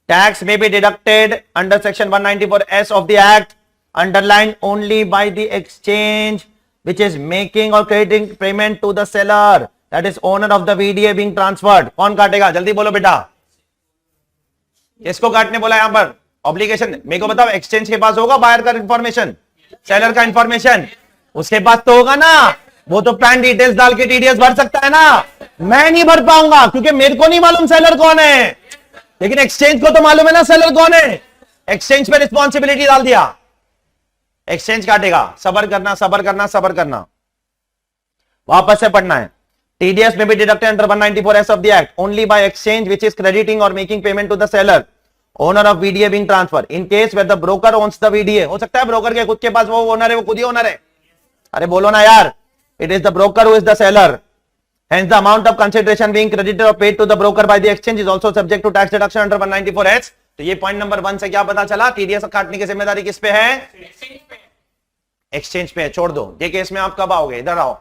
tax may be deducted under section 194S of the act underlined only by the exchange which is making or crediting payment to the seller, that is owner of the VDA being transferred. कौन काटेगा? जल्दी बोलो बेटा, किसको काटने बोला यहां पर? ऑब्लिगेशन. मेरे को बताओ, एक्सचेंज के पास होगा बायर का इंफॉर्मेशन, सेलर का इंफॉर्मेशन? उसके पास तो होगा ना. वो तो पैन डिटेल्स डाल के टीडीएस भर सकता है ना. मैं नहीं भर पाऊंगा क्योंकि मेरे को नहीं मालूम सेलर कौन है, लेकिन एक्सचेंज को तो मालूम है ना सेलर कौन है. एक्सचेंज पे रिस्पॉन्सिबिलिटी डाल दिया, एक्सचेंज काटेगा. सबर करना. वापस से पढ़ना है. टीडीएस में भी deducted under 194S of the act only by exchange which is crediting or making payment to the seller, owner of VDA being transfer. In case where the broker owns the VDA. हो सकता है broker के खुद के पास वो owner है, वो खुद ही ओनर है. अरे बोलो ना यार. It is the broker who is the seller. Hence, the amount of consideration being credited or paid to the broker by the exchange is also subject to tax deduction under 194S. तो ये point number 1 से क्या पता चला? TDS काटने की जिम्मेदारी किस पे है? एक्सचेंज पे है. छोड़ दो. ये केस में आप कब आओगे? इधर आओ,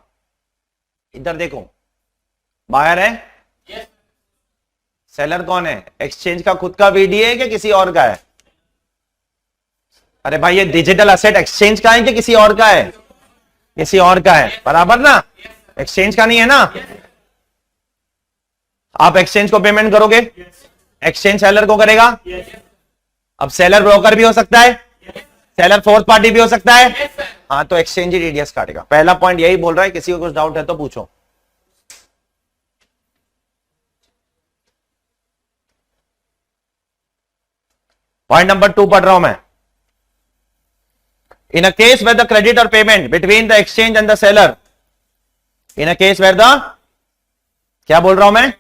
इधर देखो. बायर है, सेलर कौन है? एक्सचेंज का खुद का वीडीए है कि किसी और का है? अरे भाई, ये डिजिटल असेट एक्सचेंज का है कि किसी और का है? किसी और का है. बराबर ना. एक्सचेंज का नहीं है ना. आप एक्सचेंज को पेमेंट करोगे, एक्सचेंज सेलर को करेगा. अब सेलर ब्रोकर भी हो सकता है, सेलर फोर्थ पार्टी भी हो सकता है. हाँ, तो एक्सचेंज ही टीडीएस काटेगा. पहला पॉइंट यही बोल रहा है. किसी को कुछ डाउट है तो पूछो. पॉइंट नंबर 2 पढ़ रहा हूं मैं. In a case where the credit or payment between the exchange and the seller, in a case where the, क्या बोल रहा हूं मैं?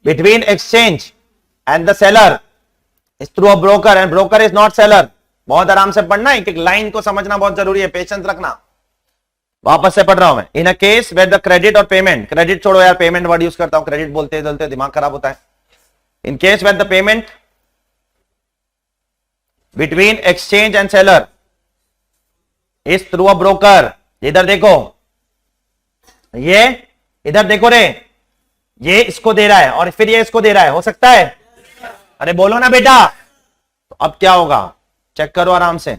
Between exchange and the seller is through a broker and broker is not seller. बहुत आराम से पढ़ना, एक एक लाइन को समझना बहुत जरूरी है, पेशेंस रखना। वापस से पढ़ रहा हूं मैं। In a case where the credit or payment, credit छोड़ो यार, पेमेंट वर्ड यूज करता हूं, क्रेडिट बोलते बोलते दिमाग खराब होता है। In case where the payment between exchange and seller is through a broker. इधर देखो, ये इधर देखो रे, ये इसको दे रहा है और फिर ये इसको दे रहा है, हो सकता है? अरे बोलो ना बेटा। तो अब क्या होगा, चेक करो आराम से।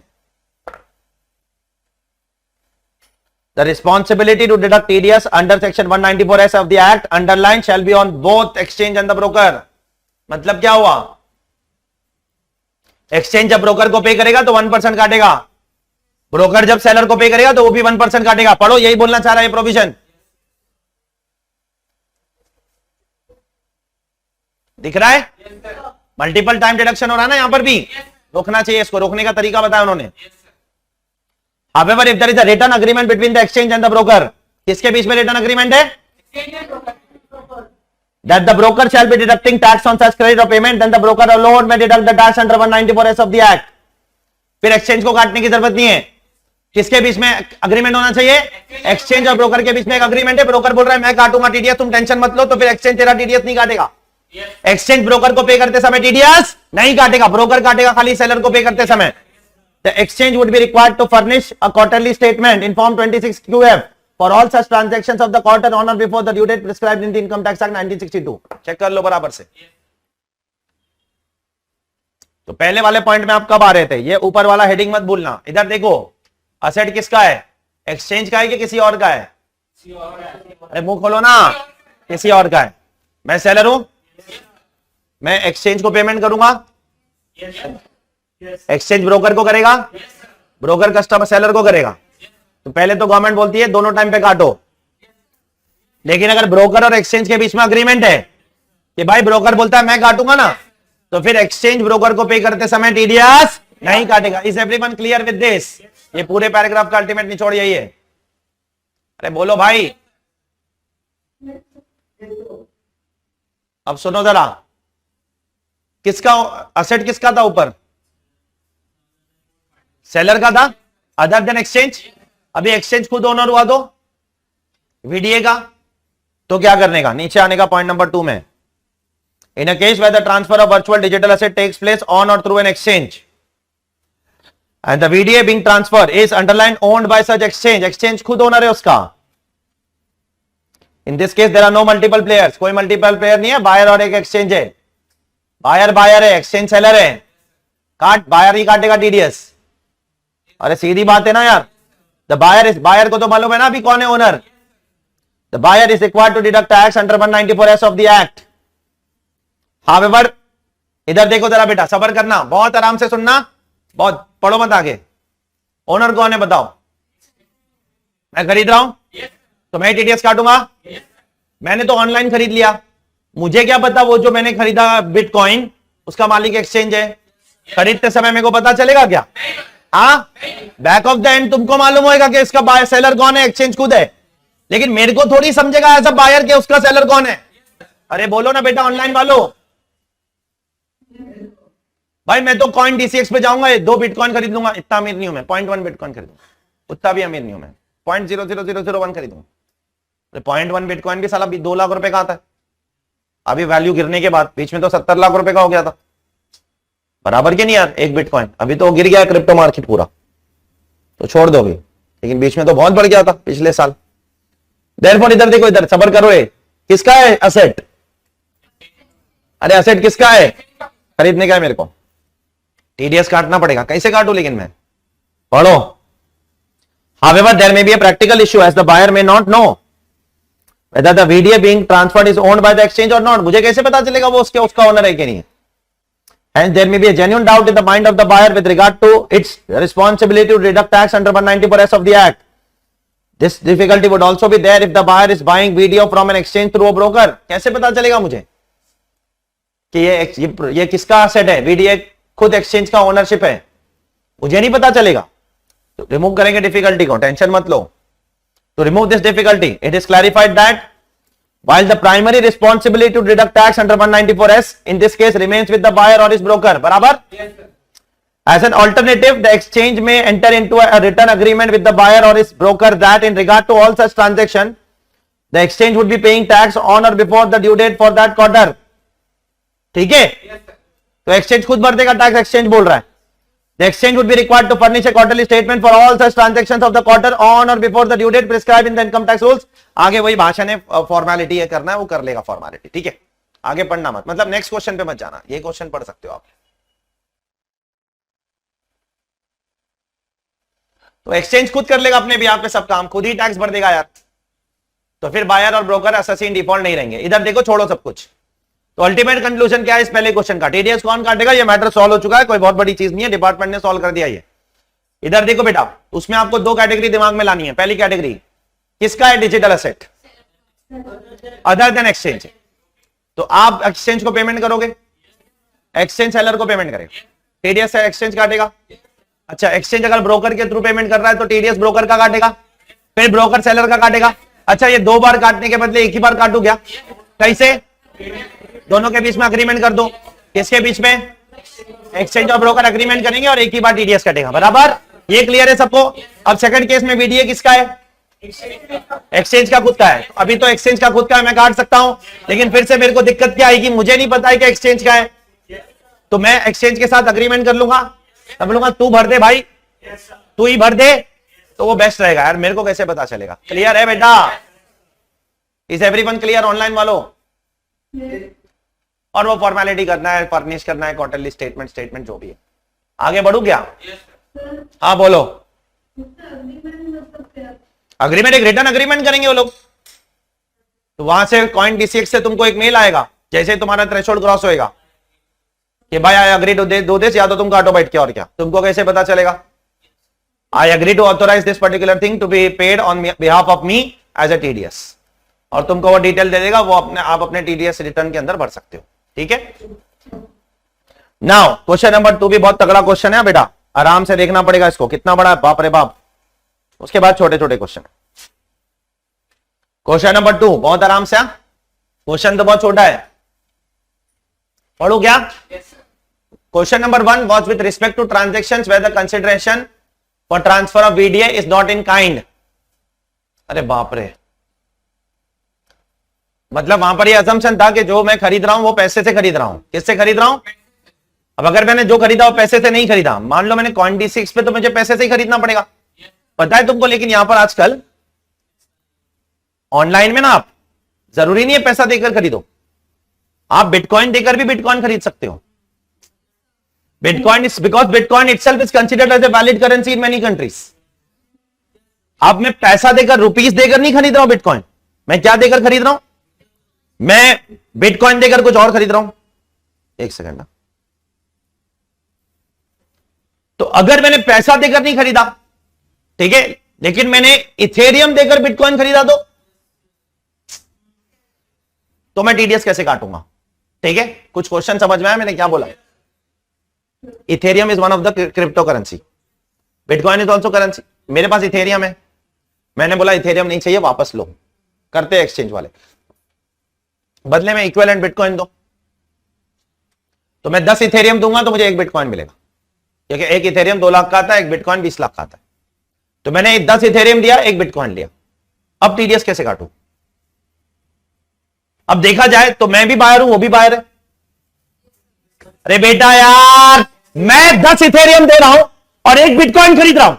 The responsibility to deduct TDS under section 194S of the act underline shall be on both exchange and the broker. मतलब क्या हुआ, एक्सचेंज जब ब्रोकर को पे करेगा तो 1% काटेगा, ब्रोकर जब सेलर को पे करेगा तो वो भी 1% काटेगा। पढ़ो, यही बोलना चाह रहा है प्रोविजन। दिख रहा है? मल्टीपल टाइम डिडक्शन हो रहा है ना यहां पर भी। रोकना चाहिए इसको, रोकने का तरीका बताया उन्होंने। However, if there is a written agreement between the exchange and the broker, किसके बीच में written agreement है? That the broker shall be deducting tax on such credit or payment, then the broker alone may deduct the tax under 194S of the act. फिर exchange को काटने की जरूरत नहीं है। किसके बीच में अग्रीमेंट होना चाहिए? एक्सचेंज और ब्रोकर के बीच में एक अग्रीमेंट है। ब्रोकर बोल रहा है मैं काटूंगा टीडीएस, तुम टेंशन मत लो, तो फिर एक्सचेंज तेरा टीडीएस नहीं काटेगा। एक्सचेंज ब्रोकर को पे करते समय टीडीएस नहीं काटेगा, ब्रोकर काटेगा खाली सेलर को पे करते समय। The exchange would be required to furnish a quarterly statement in Form 26QF for all such transactions of the quarter on or before the due date prescribed in the Income Tax Act 1962. Check कर लो बराबर से। तो पहले वाले point में आप कब आ रहे थे? ये ऊपर वाला हेडिंग मत भूलना। इधर देखो, असेट किसका है? एक्सचेंज का है कि किसी और का है? अरे मुंह खोलो ना, किसी और का है। मैं सेलर हूं, मैं एक्सचेंज को पेमेंट करूंगा, एक्सचेंज ब्रोकर को करेगा, ब्रोकर कस्टमर सेलर को करेगा। तो पहले तो गवर्नमेंट बोलती है दोनों टाइम पे काटो, लेकिन अगर ब्रोकर और एक्सचेंज के बीच में अग्रीमेंट है कि भाई ब्रोकर बोलता है मैं काटूंगा ना, तो फिर एक्सचेंज ब्रोकर को पे करते समय टीडीएस नहीं काटेगा। Is everyone clear with this? ये पूरे पैराग्राफ का अल्टीमेट निचोड़ यही है। अरे बोलो भाई, अब सुनो जरा, किसका असेट किसका था ऊपर? सेलर का था, अदर देन एक्सचेंज। अभी एक्सचेंज खुद ओनर हुआ तो वीडीए का, तो क्या करने का? नीचे आने का पॉइंट नंबर 2 में। In a case where the transfer of virtual digital asset takes place on or through an exchange and the VDA being transfer is underline owned by such exchange, exchange खुद owner है उसका। In this case there are no multiple players, कोई multiple player नहीं है, buyer और एक exchange है। Buyer है, एक्सचेंज सेलर है, काट बायर ही काटेगा टीडीएस। अरे सीधी बात है ना यार। द बायर को तो मालूम है ना अभी कौन है owner. The buyer is required to deduct tax under 194S of the act. However, इधर देखो जरा बेटा, सबर करना, बहुत आराम से सुनना, बहुत पढ़ो मत आगे। ओनर कौन है बताओ? मैं खरीद रहा हूं, तो मैं टीडीएस काटूंगा। मैंने तो ऑनलाइन खरीद लिया, मुझे क्या पता वो जो मैंने खरीदा बिटकॉइन उसका मालिक एक्सचेंज है। खरीदते समय मेरे को पता चलेगा क्या? हाँ, बैक ऑफ द एंड तुमको मालूम होगा कि इसका बायर सेलर कौन है, एक्सचेंज खुद है, लेकिन मेरे को थोड़ी समझेगा एज अ बायर के उसका सेलर कौन है। अरे बोलो ना बेटा ऑनलाइन वालों। भाई मैं तो कॉइन डीसीएक्स पे जाऊंगा, 2 बिटकॉइन खरीद लूंगा, इतना अमीर नहीं हूं मैं। 0.1 बिटकॉइन खरीदूंगा, उतना भी अमीर नहीं हूं मैं। 0.00001 खरीदूंगा। 0.1 बिटकॉइन भी साला 2 लाख रुपए का आता है अभी वैल्यू गिरने के बाद। बीच में तो 70 लाख रुपए का हो गया था, बराबर के नहीं यार एक बिटकॉइन। अभी तो गिर गया क्रिप्टो मार्केट पूरा, तो छोड़ दो अभी, लेकिन बीच में तो बहुत बढ़ गया था पिछले साल। देयरफॉर इधर देखो, इधर सबर करो, ये किसका है असेट? अरे असेट किसका है? खरीदने का है मेरे को, टीडीएस काटना पड़ेगा। कैसे काटू लेकिन मैं? पढ़ो। However, there may be a practical issue as the buyer may not know whether the VDA being transferred is owned by the exchange or not. मुझे कैसे पता चलेगा वो उसका ओनर है कि नहीं? Hence, there may be a genuine doubt in the mind of the buyer with regard to its responsibility to deduct tax under 194S of the Act. This difficulty would also be there if the buyer is buying VDO from an exchange through a broker. कैसे पता चलेगा मुझे कि ये किसका asset है? VDA खुद exchange का ओनरशिप है, मुझे नहीं पता चलेगा। तो रिमूव करेंगे डिफिकल्टी को, टेंशन मत लो। To remove this difficulty, it is clarified that while the primary responsibility to deduct tax under 194S in this case remains with the buyer or his broker. बराबर? Yes, sir. As an alternative, the exchange may enter into a written agreement with the buyer or his broker that in regard to all such transaction, the exchange would be paying tax on or before the due date for that quarter. ठीक है? Yes, sir. तो exchange खुद भर देगा tax, exchange बोल रहा है. The exchange would be required to furnish a quarterly statement for all such transactions of the quarter on or before the due date prescribed in the income tax rules. आगे वही भाषा ने formality है करना है, वो कर लेगा फॉर्मेलिटी. ठीक है, आगे पढ़ना मत, मतलब नेक्स्ट क्वेश्चन पे मत जाना, ये क्वेश्चन पढ़ सकते हो आप. तो एक्सचेंज खुद कर लेगा अपने भी यहाँ पे सब काम, खुद ही टैक्स भर देगा यार. तो फिर बायर और ब्रोकर अससीन डिफॉल्ट नहीं रहेंगे. इधर देखो, छोड़ो सब कुछ. तो अल्टीमेट कंक्लूजन क्या है इस पहले क्वेश्चन का? टीडीएस कौन काटेगा? ये मैटर सॉल्व हो चुका है, कोई बहुत बड़ी चीज नहीं है, डिपार्टमेंट ने सॉल्व कर दिया ये. इधर देखो बेटा, उसमें आपको दो कैटेगरी दिमाग में लानी है. पहली कैटेगरी किसका है? Digital asset other than exchange. तो आप एक्सचेंज को पेमेंट करोगे, एक्सचेंज सेलर को पेमेंट करेगा, टीडीएस से एक्सचेंज काटेगा. अच्छा, एक्सचेंज अगर ब्रोकर के थ्रू पेमेंट कर रहा है तो टीडीएस ब्रोकर का काटेगा, फिर ब्रोकर सेलर का काटेगा. अच्छा, ये दो बार काटने के बदले एक ही बार काटू क्या? कैसे? दोनों के बीच में अग्रीमेंट कर दो. किसके बीच में? एक्सचेंज और ब्रोकर अग्रीमेंट करेंगे और एक ही बार टीडीएस कटेगा. बराबर? ये क्लियर है सबको? अब सेकंड केस में वीडीए किसका है? एक्सचेंज का खुद का है. अभी तो एक्सचेंज का खुद का है, मैं काट सकता हूं, लेकिन फिर से मेरे को दिक्कत क्या आएगी? मुझे नहीं पता है कि एक्सचेंज का है, तो मैं एक्सचेंज के साथ अग्रीमेंट कर लूंगा, तब बोलूंगा तू भर दे भाई, तू ही भर दे, तो वो बेस्ट रहेगा यार. मेरे को कैसे पता चलेगा? क्लियर है बेटा? इज एवरीवन क्लियर ऑनलाइन वालों? और वो फॉर्मेलिटी करना है, फर्निश करना है, क्वार्टरली स्टेटमेंट जो भी है. आगे बढ़ू क्या? हाँ बोलो. अग्रीमेंट एक रिटर्न अग्रीमेंट करेंगे वो लोग. तो वहां से कॉइन डीसीएक्स से तुमको एक मेल आएगा जैसे तुम्हारा थ्रेशोल्ड क्रॉस होएगा कि भाई I agree to do this, या तो तुम काटो बैठ के. और क्या तुमको कैसे पता चलेगा? I agree to authorise this particular thing to be paid on behalf of me as a TDS. और तुमको वो डिटेल दे देगा, वो आप अपने टीडीएस रिटर्न के अंदर भर सकते हो. ठीक है. नाउ क्वेश्चन नंबर 2 भी बहुत तगड़ा क्वेश्चन है बेटा, आराम से देखना पड़ेगा इसको. कितना बड़ा है? बाप रे बाप. उसके बाद छोटे छोटे क्वेश्चन. क्वेश्चन नंबर 2 बहुत आराम से. क्वेश्चन तो बहुत छोटा है, पढ़ू क्या? Question number 1 was with respect to transactions where the consideration for transfer of VDA is not in kind. अरे बाप रे, मतलब वहां पर ये असम्पशन था कि जो मैं खरीद रहा हूं वो पैसे से खरीद रहा हूं. किससे खरीद रहा हूं? अब अगर मैंने जो खरीदा वो पैसे से नहीं खरीदा, मान लो मैंने कॉइन D6 पे, तो मुझे पैसे से ही खरीदना पड़ेगा, पता है तुमको. लेकिन यहां पर आजकल ऑनलाइन में ना, आप जरूरी नहीं है पैसा देकर खरीदो, आप बिटकॉइन देकर भी बिटकॉइन खरीद सकते हो. Bitcoin is because bitcoin itself is considered as a valid currency in many countries. अब मैं पैसा देकर, रुपीस देकर नहीं खरीद रहा हूं बिटकॉइन. मैं क्या देकर खरीद रहा हूं? मैं बिटकॉइन देकर कुछ और खरीद रहा हूं. एक सेकंड ना. तो अगर मैंने पैसा देकर नहीं खरीदा, ठीक है, लेकिन मैंने इथेरियम देकर बिटकॉइन खरीदा, तो मैं टीडीएस कैसे काटूंगा? ठीक है, कुछ क्वेश्चन समझ में आया मैंने क्या बोला? Ethereum is one of the crypto currency, bitcoin is also currency. मेरे पास इथेरियम है, मैंने बोला इथेरियम नहीं चाहिए, वापस लो. करते एक्सचेंज वाले, बदले में इक्विवेलेंट बिटकॉइन दो. तो मैं 10 इथेरियम दूंगा तो मुझे एक बिटकॉइन मिलेगा, क्योंकि एक इथेरियम 2 लाख का आता है, एक बिटकॉइन 20 लाख का आता है. तो मैंने 10 इथेरियम दिया, एक बिटकॉइन लिया. अब टीडीएस कैसे काटूं? अब देखा जाए तो मैं भी बायर हूं, वो भी बायर है. अरे बेटा यार, मैं 10 इथेरियम दे रहा हूं और एक बिटकॉइन खरीद रहा हूं,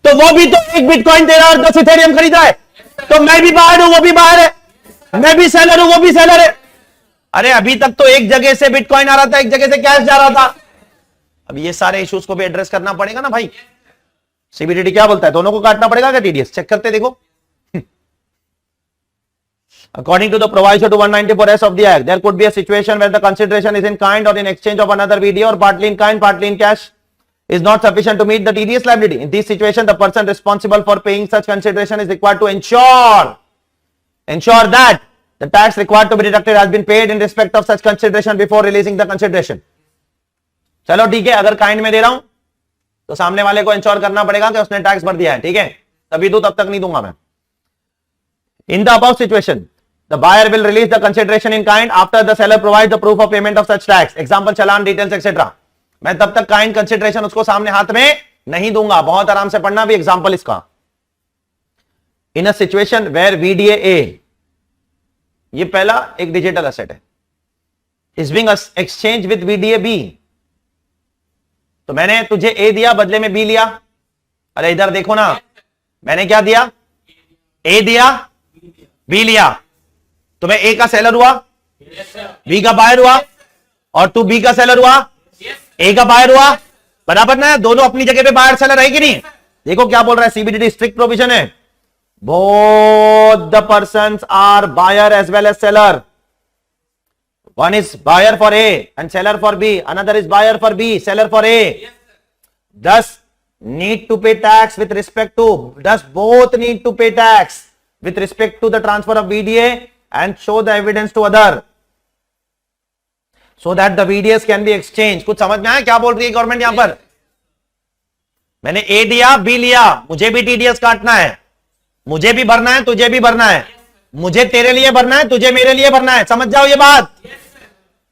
तो वो भी तो एक बिटकॉइन दे रहा है और 10 इथेरियम खरीद रहा है. तो मैं भी बायर हूं, वो भी बायर है, मैं भी सेलर हूं, वो भी सेलर है. अरे अभी तक तो एक जगह से बिटकॉइन आ रहा था, एक जगह से कैश जा रहा था. अब ये सारे इश्यूज को भी एड्रेस करना पड़ेगा ना भाई. सीबीडीटी क्या बोलता है? दोनों को काटना पड़ेगा क्या? टीडीएस चेक करते देखो. According to the proviso to 194S of the Act, there could be a situation where the consideration is in kind or in exchange of another VDA, or partly in kind, partly in cash, is not sufficient to meet the TDS liability. In this situation, the person responsible for paying such consideration is required to ensure that the tax required to be deducted has been paid in respect of such consideration before releasing the consideration. चलो ठीक है, अगर kind में दे रहा हूं तो सामने वाले को इंश्योर करना पड़ेगा कि उसने टैक्स भर दिया है. ठीक है, तभी दो, तब तक नहीं दूंगा मैं. In the above situation, the buyer will release the consideration in kind after the seller provides the proof of payment of such tax. Example, challan, details, etc. मैं तब तक kind consideration उसको सामने हाथ में नहीं दूंगा. बहुत आराम से पढ़ना भी एग्जाम्पल इसका. In a situation where VDA A, ये पहला एक डिजिटल एसेट है, is being exchange with VDA B. तो मैंने तुझे A दिया, बदले में B लिया. अरे इधर देखो ना, मैंने क्या दिया? A दिया, B लिया. तो मैं A का सेलर हुआ, B का बायर हुआ, और तू B का सेलर हुआ, A का बायर हुआ. बराबर ना? दोनों अपनी जगह पे बायर सेलर है कि नहीं? देखो क्या बोल रहा है सीबीडीटी, स्ट्रिक्ट प्रोविजन है. Both the persons are buyer as well as seller. One is buyer for A and seller for B. Another is buyer for B, seller for A. Thus, need to pay tax with respect to. Thus, both need to pay tax with respect to the transfer of VDA and show the evidence to other, so that the VDAs can be exchanged. कुछ समझ में आया क्या बोल रही है government यहां पर? मैंने A दिया, B लिया, मुझे भी TDS काटना है, मुझे भी भरना है, तुझे भी भरना है. मुझे तेरे लिए भरना है, तुझे मेरे लिए भरना है. समझ जाओ ये बात.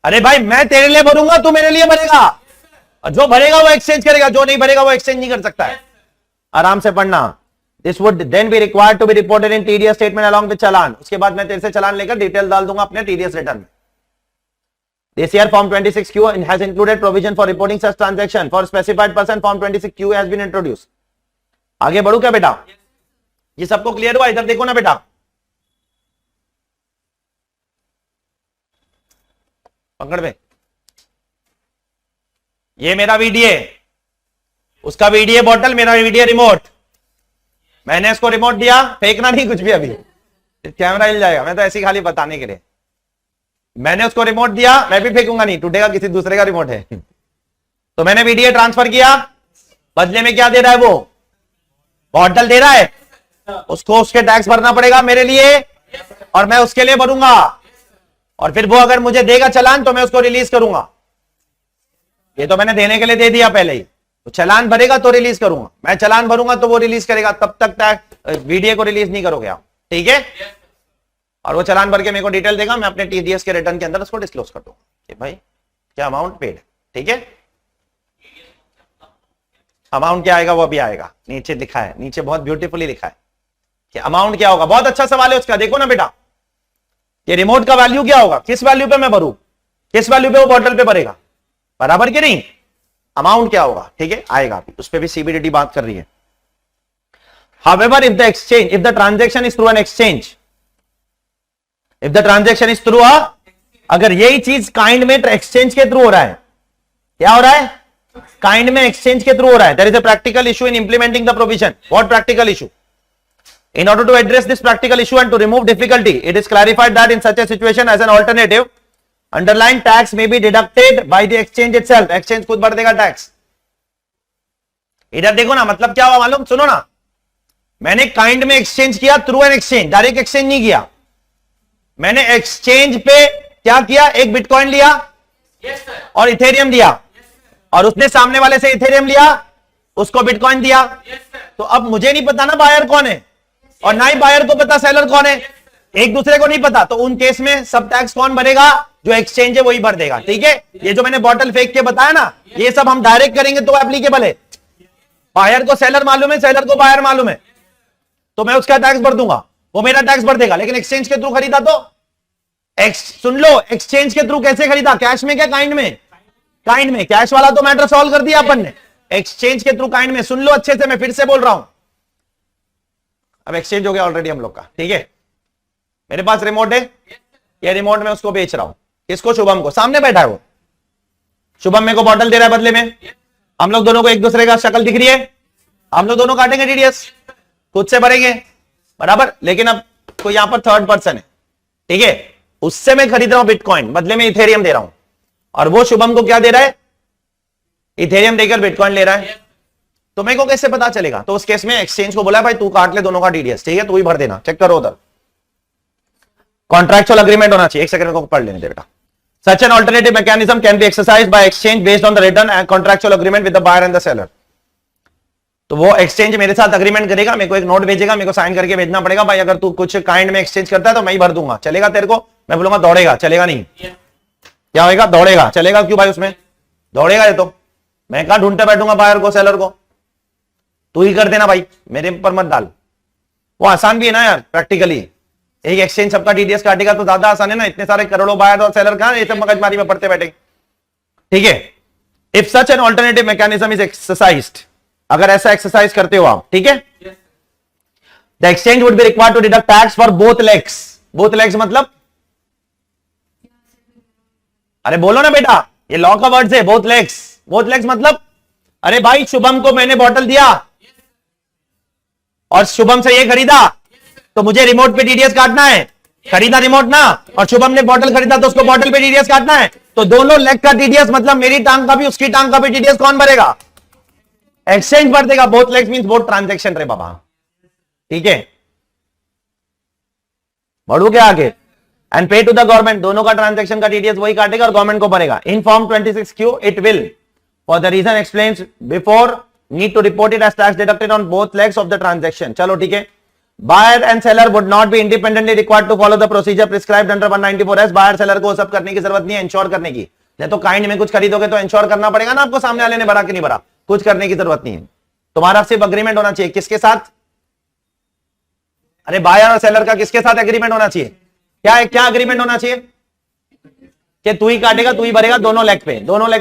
अरे भाई मैं तेरे लिए भरूंगा, तू मेरे लिए भरेगा, और जो भरेगा वो एक्सचेंज करेगा, जो नहीं भरेगा वो एक्सचेंज नहीं कर सकता है. आराम से पढ़ना. This would then be required to be reported in TDS statement along with challan. उसके बाद मैं तेरे से चालान लेकर डिटेल डाल दूंगा अपने टीडीएस रिटर्न में. This year Form 26Q has included provision for reporting such transaction for specified person. Form 26Q has been introduced. आगे बढ़ू क्या बेटा? ये सबको क्लियर हुआ? इधर देखो ना बेटा, पकड़ में. ये मेरा वीडीए, उसका वीडीए बॉटल, मेरा वीडीए रिमोट. मैंने इसको रिमोट दिया, फेंकना नहीं कुछ भी, अभी कैमरा हिल जाएगा. मैं तो ऐसे खाली बताने के लिए. मैंने उसको रिमोट दिया, मैं भी फेंकूंगा नहीं, टूटेगा, किसी दूसरे का रिमोट है. तो मैंने वीडीए ट्रांसफर किया, बदले में क्या दे रहा है वो? बॉटल दे रहा है. उसको उसके टैक्स भरना पड़ेगा मेरे लिए, और मैं उसके लिए भरूंगा. और फिर वो अगर मुझे देगा चालान तो मैं उसको रिलीज करूंगा. ये तो मैंने देने के लिए दे दिया पहले ही. तो चालान भरेगा तो रिलीज करूंगा, मैं चालान भरूंगा तो वो रिलीज करेगा. तब तक टैक्स वीडियो को रिलीज नहीं करोगे आप, ठीक है? और वो चालान भर के मेरे को डिटेल देगा, मैं अपने टीडीएस के रिटर्न के अंदर उसको डिस्क्लोज कर दूंगा कि भाई क्या अमाउंट पेड, ठीक है? अमाउंट क्या आएगा वो अभी आएगा. नीचे लिखा है, नीचे बहुत ब्यूटीफुली लिखा है कि अमाउंट क्या होगा. बहुत अच्छा सवाल है उसका. देखो ना बेटा, ये रिमोट का वैल्यू क्या होगा, किस वैल्यू पे मैं भरूं, किस वैल्यू पे वो बॉटल पे भरेगा, बराबर कि नहीं? अमाउंट क्या होगा, ठीक है, आएगा. उस पे भी सीबीडीटी बात कर रही है. However, if the exchange, if the transaction is through an exchange, if the transaction is through a, अगर यही चीज काइंड में एक्सचेंज के थ्रू हो रहा है, क्या हो रहा है? काइंड में एक्सचेंज के थ्रू हो रहा है. There is a practical issue in implementing the provision. What practical issue? In order to address this practical issue and to remove difficulty, it is clarified that in such a situation, as an alternative, underlying tax may be deducted by the exchange itself. Exchange खुद भर देगा tax. इधर देखो ना, मतलब क्या हुआ मालूम? सुनो ना, मैंने काइंड में एक्सचेंज किया through an exchange, direct exchange नहीं किया. मैंने एक्सचेंज पे क्या किया? एक बिटकॉइन लिया और इथेरियम दिया, और उसने सामने वाले से इथेरियम लिया, उसको बिटकॉइन दिया. तो अब मुझे नहीं पता ना बायर कौन है, और ना ही बायर को पता सेलर कौन है, एक दूसरे को नहीं पता. तो उन केस में सब टैक्स कौन भरेगा? जो एक्सचेंज है वही भर देगा, ठीक है? ये जो मैंने बॉटल फेंक के बताया ना, ये सब हम डायरेक्ट करेंगे तो एप्लीकेबल है. बायर को सेलर मालूम है, सेलर को बायर मालूम है, तो मैं उसका टैक्स भर दूंगा, वो मेरा टैक्स भर देगा. लेकिन एक्सचेंज के थ्रू खरीदा तो सुन लो, एक्सचेंज के थ्रू कैसे खरीदा? कैश में क्या काइंड में? काइंड में. कैश वाला तो मैटर सॉल्व कर दिया अपन ने. एक्सचेंज के थ्रू काइंड में. सुन लो अच्छे से, मैं फिर से बोल रहा हूं. अब एक्सचेंज हो गया ऑलरेडी हम लोग का, ठीक है? मेरे पास रिमोट है, ये रिमोट में उसको बेच रहा हूं. किसको? शुभम को. सामने बैठा है वो. शुभम मेरे को बॉटल दे रहा है बदले में. हम लोग दोनों को एक दूसरे का शक्ल दिख रही है, हम लोग दोनों काटेंगे टीडीएस, खुद से भरेंगे, बराबर. लेकिन अब कोई यहां पर थर्ड पर्सन है, ठीक है? उससे मैं खरीद रहा हूं बिटकॉइन, बदले में इथेरियम दे रहा हूं, और वो शुभम को क्या दे रहा है? इथेरियम देकर बिटकॉइन ले रहा है. तो मेरे को कैसे पता चलेगा? तो उस केस में एक्सचेंज को बोला भाई तू काट ले दोनों का टीडीएस, ठीक है? तू ही भर देना, चेक करो उधर. कॉन्ट्रैक्चुअल अग्रीमेंट होना चाहिए. एक सेकंड को पढ़ लेने दे बेटा. Such an alternative mechanism can be exercised by exchange based on the written and contractual agreement with the buyer and the seller. तो वो एक्सचेंज मेरे साथ अग्रीमेंट करेगा, मेरे को एक नोट भेजेगा, मेरे को साइन करके भेजना पड़ेगा, भाई अगर तू कुछ काइंड में एक्सचेंज करता है तो मैं ही भर दूंगा, चलेगा तेरे को? मैं बोलूंगा दौड़ेगा, चलेगा नहीं। क्या होएगा? दौड़ेगा। चलेगा क्यों भाई? उसमें दौड़ेगा ये तो। मैं कहां ढूंढते बैठूंगा बायर को, सेलर को? तू ही कर देना भाई, मेरे पर मत डाल। वो आसान भी है ना यार प्रैक्टिकली, एक एक्सचेंज सबका टीडीएस काटेगा तो ज्यादा आसान है ना। इतने सारे करोड़ों बायर और सेलर कहां ये सब मगजमारी में पड़ते बैठे, ठीक है। If such an alternative mechanism is exercised, अगर ऐसा एक्सरसाइज करते हो आप, ठीक है, the exchange would be required to deduct tax for both legs. Both legs मतलब, अरे बोलो ना बेटा, ये लॉ का वर्ड है बोथ लेग्स। बोथ लेग्स मतलब, अरे भाई शुभम को मैंने बॉटल दिया और शुभम से ये खरीदा, तो मुझे रिमोट पे टीडीएस काटना है। खरीदा रिमोट ना, और शुभम ने बॉटल खरीदा तो उसको बॉटल पे टीडीएस काटना है। तो दोनों लेग का टीडीएस मतलब मेरी टांग का भी उसकी टांग का भी टीडीएस कौन भरेगा? एक्सचेंज भर देगा। Both legs means both transaction रे बाबा, ठीक है। बढ़ू क्या आगे? एंड पे टू द गवर्नमेंट, दोनों का ट्रांजैक्शन का टीडीएस वही काटेगा और गवर्नमेंट को भरेगा। In form 26Q it will for the reason explained before need to report it as tax deducted on both legs of the transaction. चलो ठीक है। Buyer and seller would not be independently required to follow the procedure prescribed under 194S। Buyer seller को सब करने की जरूरत नहीं है, इंश्योर करने की। तो काइंड में कुछ खरीदोगे तो इंश्योर करना पड़ेगा ना आपको, सामने वाले ने भरा कि नहीं भरा। कुछ करने की जरूरत नहीं है, तुम्हारा सिर्फ अग्रीमेंट होना चाहिए। किसके साथ? अरे बायर और सेलर का किसके साथ एग्रीमेंट होना चाहिए? क्या एग्रीमेंट होना चाहिए? कि तू ही काटेगा, तू ही भरेगा, दोनों लेग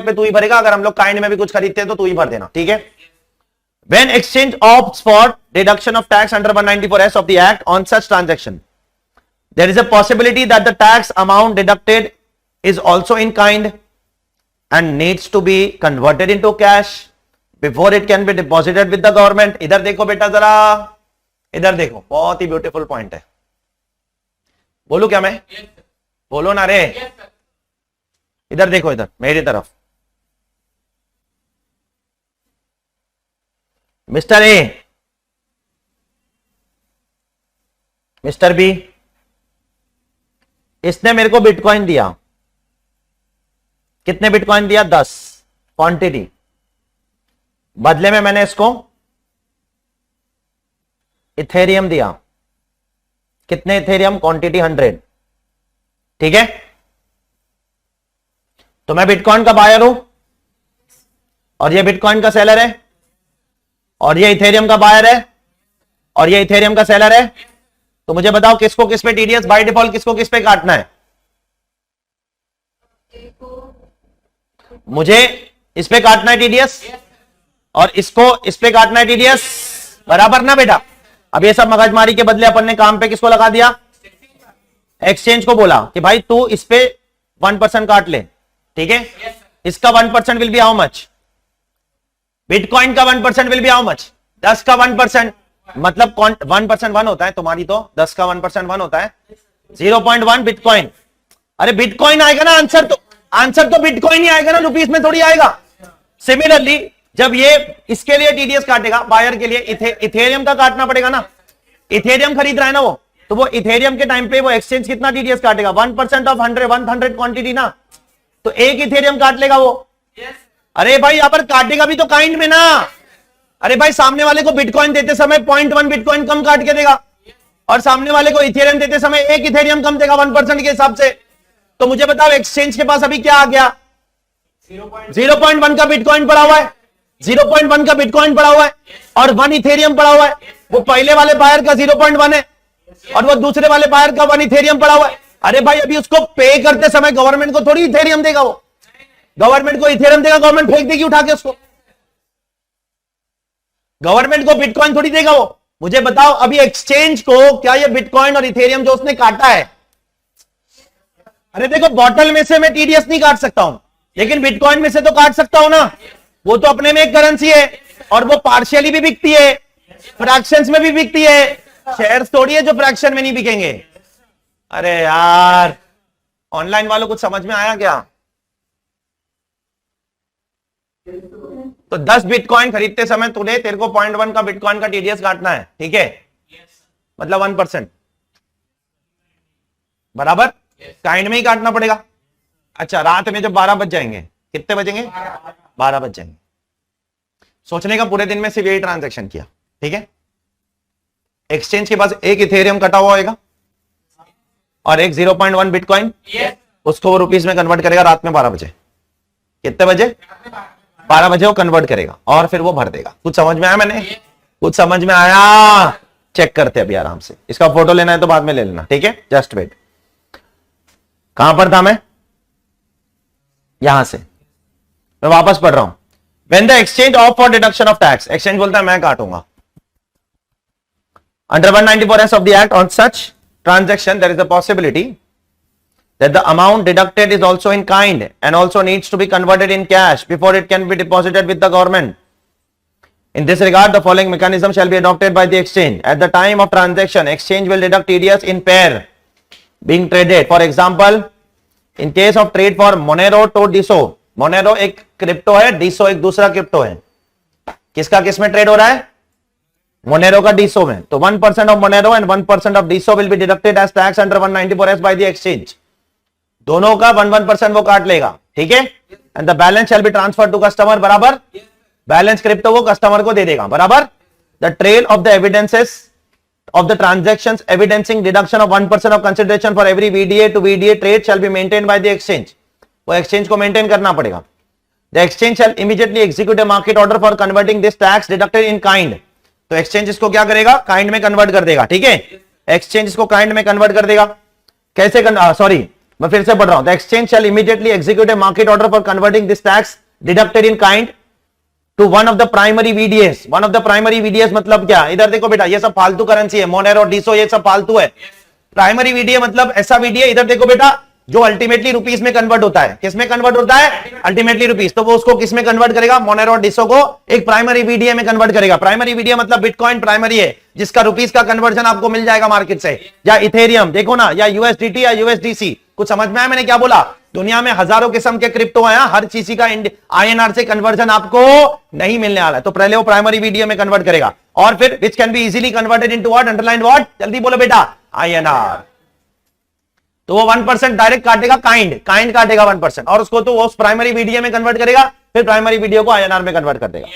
पे तू ही भरेगा। अगर हम लोग काइंड में भी कुछ खरीदते हैं तो तू ही भर देना, ठीक है। When exchange opts for deduction of tax under 194S of the Act on such transaction, there is a possibility that the tax amount deducted is also in kind and needs to be converted into cash before it can be deposited with the government. इधर देखो बेटा जरा, इधर देखो, बहुत ही beautiful point है। बोलू क्या मैं? बोलो ना रे। इधर देखो, इधर मेरी तरफ। मिस्टर ए, मिस्टर बी, इसने मेरे को बिटकॉइन दिया। कितने बिटकॉइन दिया? 10 क्वांटिटी। बदले में मैंने इसको इथेरियम दिया। कितने इथेरियम? क्वांटिटी 100, ठीक है। तो मैं बिटकॉइन का बायर हूं और ये बिटकॉइन का सेलर है, और ये इथेरियम का बायर है और ये इथेरियम का सेलर है। तो मुझे बताओ किसको किस पे टीडीएस बाय डिफॉल्ट किसको किस पे काटना है? मुझे इस पे काटना है टीडीएस और इसको इस पे काटना है टीडीएस, बराबर ना बेटा। अब ये सब मगजमारी के बदले अपन ने काम पे किसको लगा दिया? एक्सचेंज को बोला कि भाई तू इस पे 1% काट ले, ठीक है। इसका 1% will be how much? Bitcoin का 1% विल बी हाउ मच? 10 का 1%, मतलब 1% 1 होता है तुम्हारी, तो 10 का 1% 1 होता है 0.1 बिटकॉइन। अरे बिटकॉइन आएगा ना आंसर तो बिटकॉइन ही आएगा ना, रुपीस में थोड़ी आएगा। सिमिलरली जब ये इसके लिए टीडीएस काटेगा, बायर के लिए इथेरियम का काटना पड़ेगा ना। इथेरियम खरीद रहा है ना वो, तो वो इथेरियम के टाइम पे वो एक्सचेंज कितना टीडीएस काटेगा? 1% ऑफ 100 क्वांटिटी ना, तो एक इथेरियम काट लेगा वो। अरे भाई यहां पर काटेगा भी तो काइंड में ना। अरे भाई सामने वाले को बिटकॉइन देते समय 0.1 बिटकॉइन कम काट के देगा और सामने वाले को इथेरियम देते समय एक इथेरियम कम देगा 1% के हिसाब से। तो मुझे बताओ एक्सचेंज के पास अभी क्या आ गया? 0.1 का बिटकॉइन पड़ा हुआ है, 0.1 का बिटकॉइन पड़ा हुआ है और 1 इथेरियम पड़ा हुआ है। वो पहले वाले बायर का 0.1 है और वो दूसरे वाले बायर का 1 इथेरियम पड़ा हुआ है। अरे भाई अभी उसको पे करते समय गवर्नमेंट को थोड़ी इथेरियम देगा वो, गवर्नमेंट को इथेरियम देगा, गवर्नमेंट फेंक देगी उठा के उसको। गवर्नमेंट को बिटकॉइन थोड़ी देगा वो। मुझे बताओ अभी एक्सचेंज को क्या ये बिटकॉइन और इथेरियम जो उसने काटा है? अरे देखो बॉटल में से मैं टीडीएस नहीं काट सकता हूं, लेकिन बिटकॉइन में से तो काट सकता हूं ना। वो तो अपने में एक करेंसी है और वो पार्शियली भी बिकती है, फ्रैक्शंस में भी बिकती है। शेयर्स थोड़ी है जो फ्रैक्शन में नहीं बिकेंगे। अरे यार ऑनलाइन वालों कुछ समझ में आया क्या? तो 10 बिटकॉइन खरीदते समय तेरे को 0.1 का बिटकॉइन का टीडीएस काटना है, ठीक है। मतलब 1%, बराबर। काइंड में ही काटना पड़ेगा। अच्छा रात में जब 12 बज जाएंगे, कितने बजेंगे? 12 बज जाएंगे। सोचने का पूरे दिन में सिर्फ यही ट्रांजैक्शन किया, ठीक है। एक्सचेंज के पास एक इथेरियम कटा हुआ होगा और एक 0.1 बिटकॉइन, उसको वो रुपीस में कन्वर्ट करेगा रात में 12 बजे। कितने बजे? 12 बजे वो कन्वर्ट करेगा और फिर वो भर देगा। कुछ समझ में आया? मैंने कुछ समझ में आया? चेक करते अभी आराम से। इसका फोटो लेना है तो बाद में ले लेना, ठीक है। Just wait. कहां पर था मैं? यहां से मैं वापस पढ़ रहा हूं। When the exchange opt for deduction of tax, exchange बोलता है मैं काटूंगा। Under 194S of the Act, on such transaction, there is a possibility that the amount deducted is also in kind and also needs to be converted in cash before it can be deposited with the government. In this regard, the following mechanism shall be adopted by the exchange. At the time of transaction, exchange will deduct TDS in pair being traded. For example, in case of trade for Monero to DISO, Monero एक crypto है, DISO एक दूसरा crypto है। किसका किस में trade हो रहा है? Monero का DISO में। तो 1% of Monero and 1% of DISO will be deducted as tax under 194S by the exchange. दोनों का 1% वो काट लेगा, ठीक है। And the balance shall be transfer to customer, बराबर। बैलेंस क्रिप्टो वो कस्टमर को दे देगा, बराबर। The trail of the evidences of the transactions evidencing deduction of 1% of consideration for every VDA to VDA trade shall be maintained by the exchange. वो exchange को maintain करना पड़ेगा। The exchange shall immediately execute a market order for converting this tax deducted in kind. तो exchange इसको क्या करेगा? kind में convert कर देगा, ठीक है। exchange इसको kind में convert कर देगा। कैसे सॉरी मैं फिर से पढ़ रहा हूं। The exchange shall immediately execute a market order for converting this tax deducted in kind to one of the primary VDAs. One of the primary VDAs मतलब क्या? इधर देखो बेटा, ये सब फालतू करेंसी है। मोनेरो, डिसो, ये सब फालतू है। प्राइमरी VDA मतलब ऐसा VDA, इधर देखो बेटा, जो अल्टीमेटली रुपीस में कन्वर्ट होता है। किस में कन्वर्ट होता है? Ultimately rupees. तो वो उसको किस में कन्वर्ट करेगा? मोनेरो और डिसो को एक प्राइमरी VDA में कन्वर्ट करेगा। प्राइमरी VDA मतलब बिटकॉइन प्राइमरी है, जिसका रुपीस का कन्वर्जन आपको मिल जाएगा मार्केट से, या इथेरियम देखो ना, या USDT या USDC। कुछ समझ में आया मैंने क्या बोला? दुनिया में हजारों किस्म के क्रिप्टो हैं, हर चीज का INR से कन्वर्जन आपको नहीं मिलने वाला है। तो पहले वो प्राइमरी VDA में कन्वर्ट करेगा और फिर which can be easily converted into what? Underline what? जल्दी बोलो बेटा, INR। तो वो 1% डायरेक्ट काटेगा, काइंड काटेगा 1%, और उसको तो वो उस प्राइमरी VDA में कन्वर्ट करेगा, फिर प्राइमरी VDA को INR में कन्वर्ट कर देगा।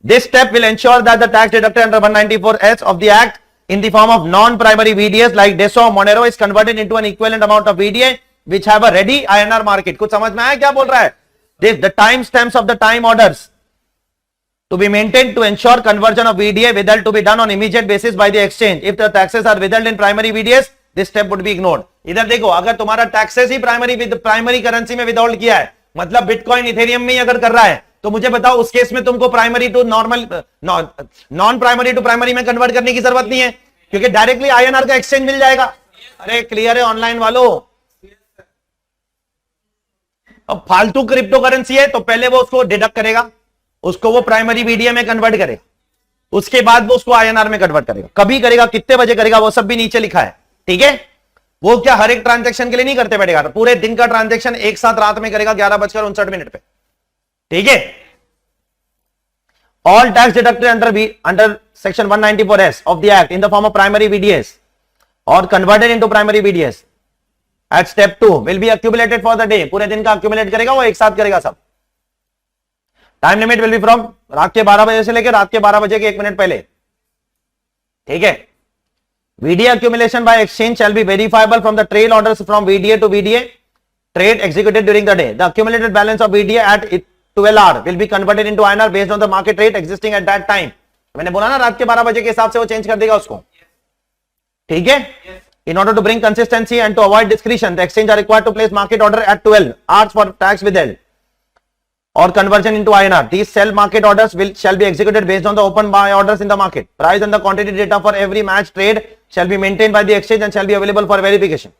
This step will ensure that the tax deducted under 194S of the Act in the form of non-primary VDAs like DESO or Monero is converted into an equivalent amount of VDA which have a ready INR market. कुछ समझ में आया क्या बोल रहा है? The time stamps of the time orders to be maintained to ensure conversion of VDA withheld to be done on immediate basis by the exchange. If the taxes are withheld in primary VDAs, this step would be ignored. इधर देखो, अगर तुम्हारा taxes ही primary currency में withhold किया है, मतलब bitcoin Ethereum में ही अगर कर रहा है, तो मुझे बताओ उस केस में तुमको primary to normal, non primary to primary में कन्वर्ट करने की जरूरत नहीं है, क्योंकि डायरेक्टली INR का एक्सचेंज मिल जाएगा। अरे क्लियर है ऑनलाइन वालों? अब फालतू क्रिप्टो करेंसी है तो पहले वो उसको डिडक्ट करेगा, उसको वो प्राइमरी VDA में कन्वर्ट करेगा, उसके बाद वो उसको INR में कन्वर्ट करेगा। कभी करेगा, कितने बजे करेगा, वो सब भी नीचे लिखा है, ठीक है। वो क्या हर एक ट्रांजैक्शन के लिए नहीं करते बैठेगा, पूरे दिन का ट्रांजैक्शन एक साथ रात में करेगा 11:59 पे, ठीक है। All tax deducted under section 194S of the Act in the form of primary VDAs or converted into primary VDAs at step 2 will be accumulated for the day. पूरे दिन का accumulate करेगा, वो एक साथ करेगा सब। Time limit will be from रात के 12 बजे से लेकर रात के 12 बजे के 1 मिनट पहले, ठीक है। VDA accumulation by exchange shall be verifiable from the trail orders from VDA to VDA trade executed during the day. The accumulated balance of VDA at 12 hour will be converted into INR based on the market rate existing at that time. मैंने बोला ना रात के 12 बजे के हिसाब से वो चेंज कर देगा उसको, ठीक है। In order to bring consistency and to avoid discretion, the exchange are required to place market order at 12 hours for tax withheld or conversion into INR. These sell market orders shall be executed based on the open buy orders in the market. Price and the quantity data for every match trade shall be maintained by the exchange and shall be available for verification.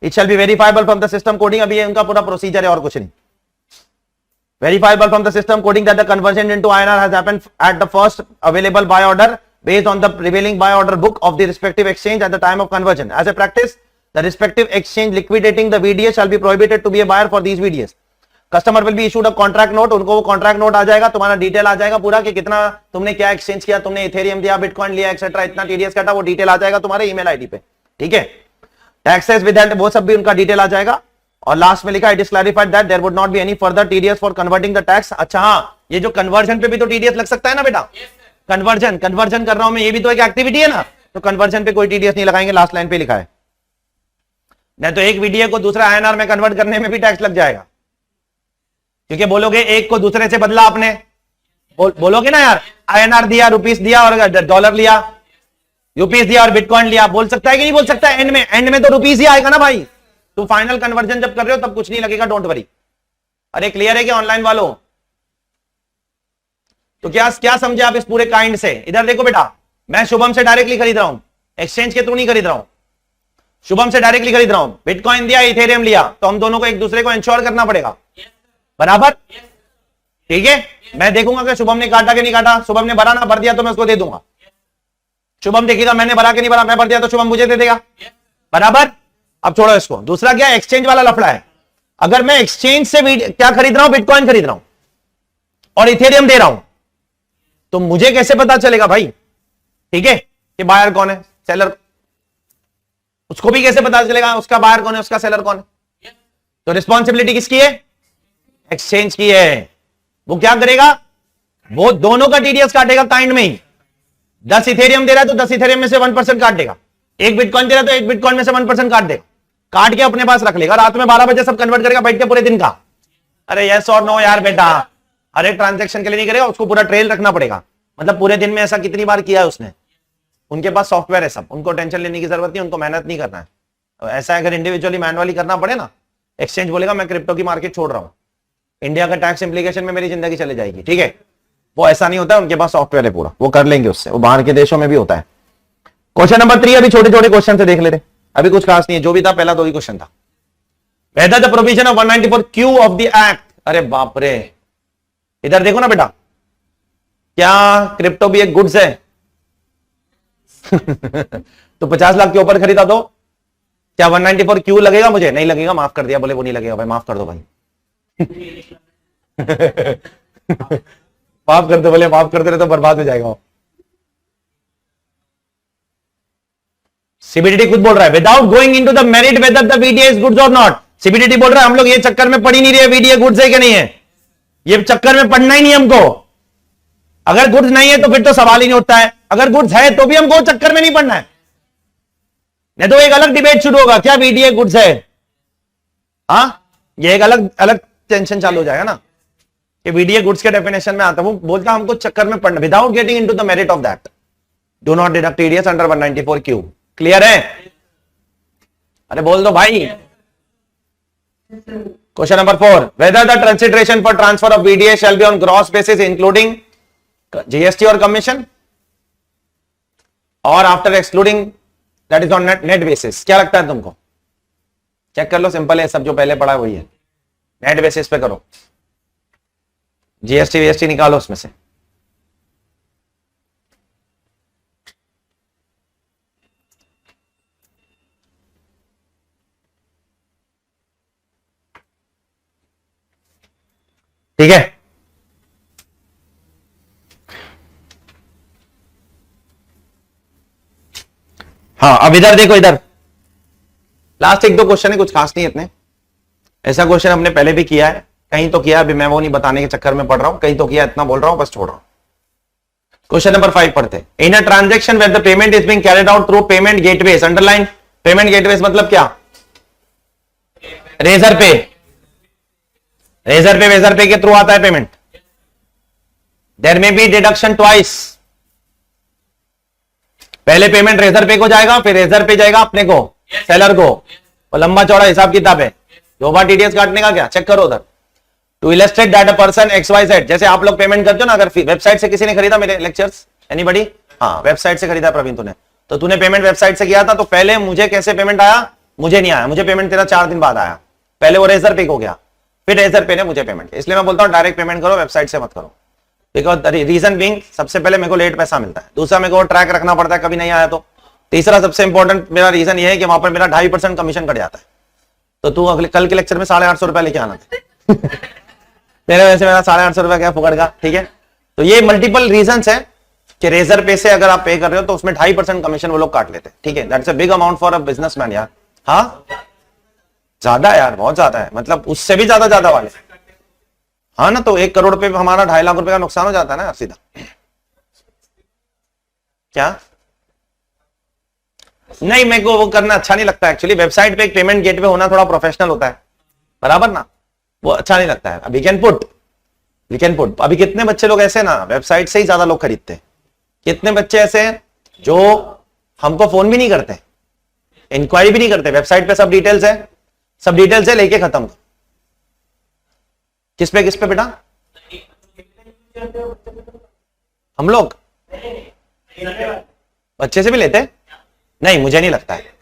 It shall be verifiable from the system coding. अभी ये उनका पूरा procedure है और कुछ नहीं। Verifiable from the system coding that the conversion into INR has happened at the first available buy order based on the prevailing buy order book of the respective exchange at the time of conversion. As a practice, the respective exchange liquidating the VDA shall be prohibited to be a buyer for these VDAs. Customer will be issued a contract note. उनको वो contract note आ जाएगा, तुम्हारा detail आ जाएगा पूरा कि कितना तुमने क्या एक्सचेंज किया, तुमने इथेरियम दिया, बिटकॉइन लिया, एक्सेट्रा, इतना TDS कटा, वो डिटेल आ जाएगा तुम्हारे ईमेल आईडी पे, ठीक है। टैक्सेस विदहेल्ड वो सब भी उनका डिटेल आ जाएगा। और लास्ट में लिखा it is clarified that there would not be any further TDS for converting the tax. अच्छा हाँ, ये जो कन्वर्जन पे भी तो टीडीएस लग सकता है ना बेटा। कन्वर्जन कन्वर्जन कर रहा हूं मैं, ये भी तो एक एक्टिविटी है ना, तो कन्वर्जन पे कोई टीडीएस नहीं लगाएंगे, लास्ट लाइन पे लिखा है। नहीं तो एक वीडियो को दूसरा आईएनआर में कन्वर्ट करने में भी टैक्स लग जाएगा, क्योंकि बोलोगे एक को दूसरे से बदला आपने, बोलोगे ना यार आईएनआर दिया, रुपीस दिया और डॉलर लिया, यूपीस दिया और बिटकॉइन लिया, बोल सकता है कि नहीं बोल सकता है? एंड में तो रुपीस ही आएगा ना भाई। तो फाइनल कन्वर्जन जब कर रहे हो तब कुछ नहीं लगेगा, डोंट वरी। अरे क्लियर है क्या ऑनलाइन वालों? तो क्या समझे आप इस पूरे काइंड से? इधर देखो बेटा, मैं शुभम से डायरेक्टली खरीद रहा हूं, एक्सचेंज के थ्रू नहीं खरीद रहा हूं, शुभम से डायरेक्टली खरीद रहा हूं। बिटकॉइन दिया, इथेरियम लिया, तो हम दोनों को एक दूसरे को इंश्योर करना पड़ेगा, बराबर? ठीक है, मैं देखूंगा कि शुभम ने काटा कि नहीं काटा। शुभम ने भरा ना, भर दिया तो मैं उसको दे दूंगा। शुभम देखेगा मैंने भरा कि नहीं भरा, मैं भर दिया तो शुभम मुझे दे देगा, बराबर? अब छोड़ो इसको। दूसरा क्या, एक्सचेंज वाला लफड़ा है। अगर मैं एक्सचेंज से क्या खरीद रहा हूं, बिटकॉइन खरीद रहा हूं और इथेरियम दे रहा हूं, तो मुझे कैसे पता चलेगा भाई, ठीक है, कि बायर कौन है, सेलर? उसको भी कैसे पता चलेगा उसका बायर कौन है, उसका सेलर कौन है? तो रिस्पॉन्सिबिलिटी किसकी है? एक्सचेंज की है। वो क्या करेगा, वो दोनों का टीडीएस काटेगा काइंड में ही। 10 इथेरियम दे रहा है तो 10 इथेरियम में से 1% काट देगा, एक बिटकॉइन दे रहा है तो एक बिटकॉइन में से 1% काट देगा, काट के अपने पास रख लेगा। रात में 12 बजे सब कन्वर्ट करेगा बैठ के पूरे दिन का। अरे यस और नो यार बेटा, हर एक ट्रांजेक्शन के लिए नहीं करेगा, उसको पूरा ट्रेल रखना पड़ेगा। मतलब पूरे दिन में ऐसा कितनी बार किया है उसने, उनके पास सॉफ्टवेयर है सब, उनको टेंशन लेने की जरूरत नहीं, उनको मेहनत नहीं करना है। तो ऐसा अगर इंडिविजुअली मैनुअली करना पड़े ना, एक्सचेंज बोलेगा मैं क्रिप्टो की मार्केट छोड़ रहा हूं, इंडिया का टैक्स इंप्लीकेशन में मेरी जिंदगी चली जाएगी, ठीक है। वो ऐसा नहीं होता है, उनके पास सॉफ्टवेयर है पूरा, वो कर लेंगे उससे। वो बाहर के देशों में भी होता है। क्वेश्चन नंबर 3, अभी छोटे छोटे क्वेश्चन से देख लेते, अभी कुछ खास नहीं है, जो भी था पहला 2 ही क्वेश्चन था। Whether the provision of 194Q of the act, अरे बाप रे, इधर देखो ना बेटा, क्या क्रिप्टो भी एक गुड्स है? तो 50 लाख के ऊपर खरीदा तो क्या 194Q लगेगा? मुझे नहीं लगेगा, माफ कर दिया। बोले वो नहीं लगेगा भाई, माफ कर दो भाई। माफ कर दो, बोले माफ कर दे तो बर्बाद हो जाएगा। सीबीडीटी खुद बोल रहा है without going into the merit whether the VDA is goods और नॉट। सीबीडीटी बोल रहा है हम लोग ये चक्कर में पढ़ ही नहीं रहे वीडीए गुड्स है कि नहीं है, ये चक्कर में पढ़ना ही नहीं हमको। अगर गुड्स नहीं है तो फिर तो सवाल ही नहीं उठता है, अगर गुड्स है तो भी हमको चक्कर में नहीं पढ़ना है, नहीं तो एक अलग डिबेट शुरू होगा, क्या वीडीए गुड्स है? हाँ, ये एक अलग अलग टेंशन चालू हो जाएगा ना कि वीडीए गुड्स के डेफिनेशन में आता है। वो बोलता है हमको चक्कर में पढ़ना, without getting into the merit of that do not deduct TDS under 194Q। Clear है? अरे बोल दो भाई। Question number 4, whether the consideration for transfer of VDA shell be on gross basis including GST और कमीशन और after excluding that is on net basis. क्या लगता है तुमको? चेक कर लो, सिंपल है, सब जो पहले पढ़ा है वही है, नेट बेसिस पे करो, जीएसटी वीएसटी निकालो उसमें से। ठीक है, हाँ अब इधर देखो, इधर लास्ट 1-2 क्वेश्चन है, कुछ खास नहीं इतने। ऐसा क्वेश्चन हमने पहले भी किया है, कहीं तो किया, अभी मैं वो नहीं बताने के चक्कर में पढ़ रहा हूं, कहीं तो किया, इतना बोल रहा हूं, बस छोड़ रहा हूं। क्वेश्चन नंबर 5 पढ़ते हैं। In a transaction where the payment is being carried out through payment gateways, underline payment gateways मतलब क्या? रेजर पे, वेजर पे के थ्रू आता है पेमेंट। देयर में बी डिडक्शन ट्वाइस, पहले पेमेंट रेजर पे को जाएगा, फिर रेजर पे जाएगा अपने को, सेलर को। और लंबा चौड़ा हिसाब किताब है, 2 बार टीडीएस काटने का क्या, चेक करो उधर। To illustrate that a person XYZ, जैसे आप लोग पेमेंट करते हो ना, अगर वेबसाइट से किसी ने खरीदा मेरे लेक्चर्स, एनीबॉडी? हाँ, वेबसाइट से खरीदा प्रवीण तूने, तो तूने पेमेंट वेबसाइट से किया था, तो पहले मुझे कैसे पेमेंट आया? मुझे नहीं आया, मुझे पेमेंट तेरा 4 दिन बाद आया। पहले वो रेजर पे को गया, फिर रेजर पे ने मुझे पेमेंट किया। इसलिए मैं बोलता हूँ डायरेक्ट पेमेंट करो, वेबसाइट से मत करो। बिकॉज रीजन बीइंग, सबसे पहले मेरे को लेट पैसा मिलता है, दूसरा मेरे को ट्रैक रखना पड़ता है कभी नहीं आया तो, तीसरा सबसे इंपॉर्टेंट मेरा रीजन ये है कि वहां पर मेरा 2.5% कमीशन कट जाता है। तो तू अगले कल के लेक्चर में 850 रुपया लेके आना था। मेरे वजह से मेरा 850 रुपया क्या फुकड़ का, ठीक है। तो ये मल्टीपल रीजन है कि रेजर पे से अगर आप पे कर रहे हो तो उसमें 2.5% कमीशन वो लोग काट लेते हैं, ठीक है। That's a big amount for a businessman यार। हाँ ज्यादा है यार, बहुत ज्यादा है, मतलब उससे भी ज्यादा वाले। हाँ ना, तो 1 करोड़ पे हमारा 2.5 लाख रुपए का नुकसान हो जाता है ना सीधा। क्या नहीं, मेरे को वो करना अच्छा नहीं लगता एक्चुअली। वेबसाइट पे एक पेमेंट गेटवे होना थोड़ा प्रोफेशनल होता है, बराबर ना, वो अच्छा नहीं लगता है। अभी वी कैन पुट अभी कितने बच्चे लोग ऐसे ना वेबसाइट से ही ज्यादा लोग खरीदते हैं। कितने बच्चे ऐसे हैं जो हमको फोन भी नहीं करते, इंक्वायरी भी नहीं करते, वेबसाइट पे सब डिटेल्स है लेके खत्म। किस पे बेटा? हम लोग बच्चे से भी लेते हैं? नहीं, मुझे नहीं लगता है।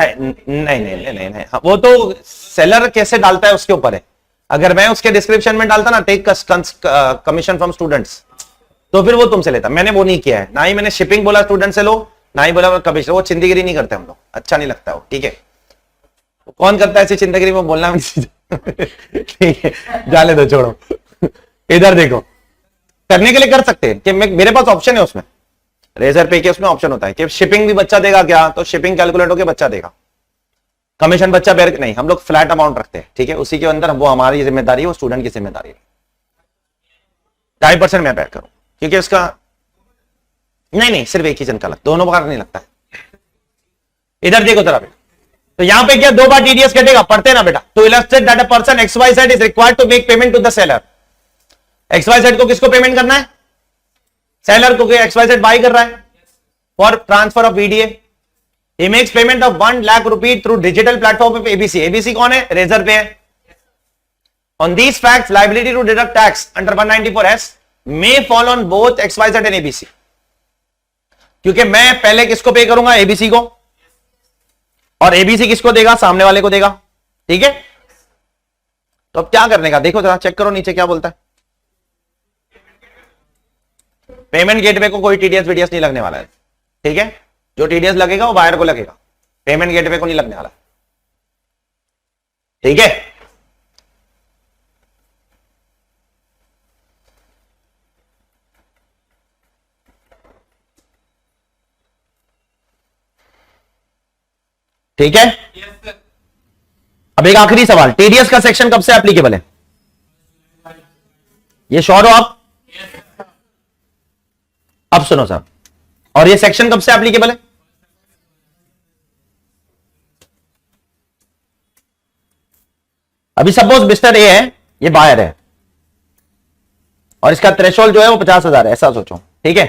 नहीं, हाँ, वो तो सेलर कैसे डालता है उसके ऊपर है। अगर मैं उसके डिस्क्रिप्शन में डालता ना टेक कमीशन फ्रॉम स्टूडेंट्स, तो फिर वो तुमसे लेता। मैंने वो नहीं किया है, ना ही मैंने शिपिंग बोला स्टूडेंट से लो, ना ही बोला कमीशन। वो चिंदीगिरी नहीं करते हम लोग, अच्छा नहीं लगता वो, ठीक है। कौन करता है ऐसी चिंदीगिरी में बोलना ठीक है, जाने दो, छोड़ो। इधर देखो, करने के लिए कर सकते हैं कि मेरे पास ऑप्शन है उसमें, रेजर पे के उसमें ऑप्शन होता है कि शिपिंग भी बच्चा देगा क्या, तो शिपिंग कैलकुलेट होकर बच्चा देगा, कमीशन बच्चा बेयर नहीं। हम लोग फ्लैट अमाउंट रखते हैं, ठीक है, उसी के अंदर वो हमारी जिम्मेदारी है, वो स्टूडेंट की जिम्मेदारी है। 2.5% मैं बेयर करूं क्योंकि उसका नहीं, सिर्फ एक ही जन का दोनों बार नहीं लगता है। इधर देखो जरा बेटा, तो यहां पे क्या 2 बार टीडीएस कटेगा, पढ़ते ना बेटा। To illustrate that a person XYZ is required to make payment to the seller. XYZ को किसको पेमेंट करना है? सेलर को। XYZ बाई कर रहा है for transfer of VDA। He makes payment of 1 lakh rupee through digital platform of ABC. ABC कौन है? रेजर पे है। On these facts, liability to deduct tax under 194S may fall on both XYZ and ABC. क्योंकि मैं पहले किसको पे करूंगा? ABC को, और ABC किसको देगा? सामने वाले को देगा, ठीक है। तो अब क्या करने का, देखो जरा, चेक करो नीचे क्या बोलता है। पेमेंट गेटवे को कोई टीडीएस वीडीएस नहीं लगने वाला है, ठीक है। जो टीडीएस लगेगा वो बायर को लगेगा, पेमेंट गेटवे को नहीं लगने वाला, ठीक है। ठीक है। अब एक आखिरी सवाल, टीडीएस का सेक्शन कब से एप्लीकेबल है? ये श्योर हो आप? अब सुनो साहब, और ये सेक्शन कब से एप्लीकेबल है? अभी सपोज मिस्टर ए है, ये बायर है, और इसका थ्रेशोल्ड जो है वो 50,000 है, ऐसा सोचो, ठीक है,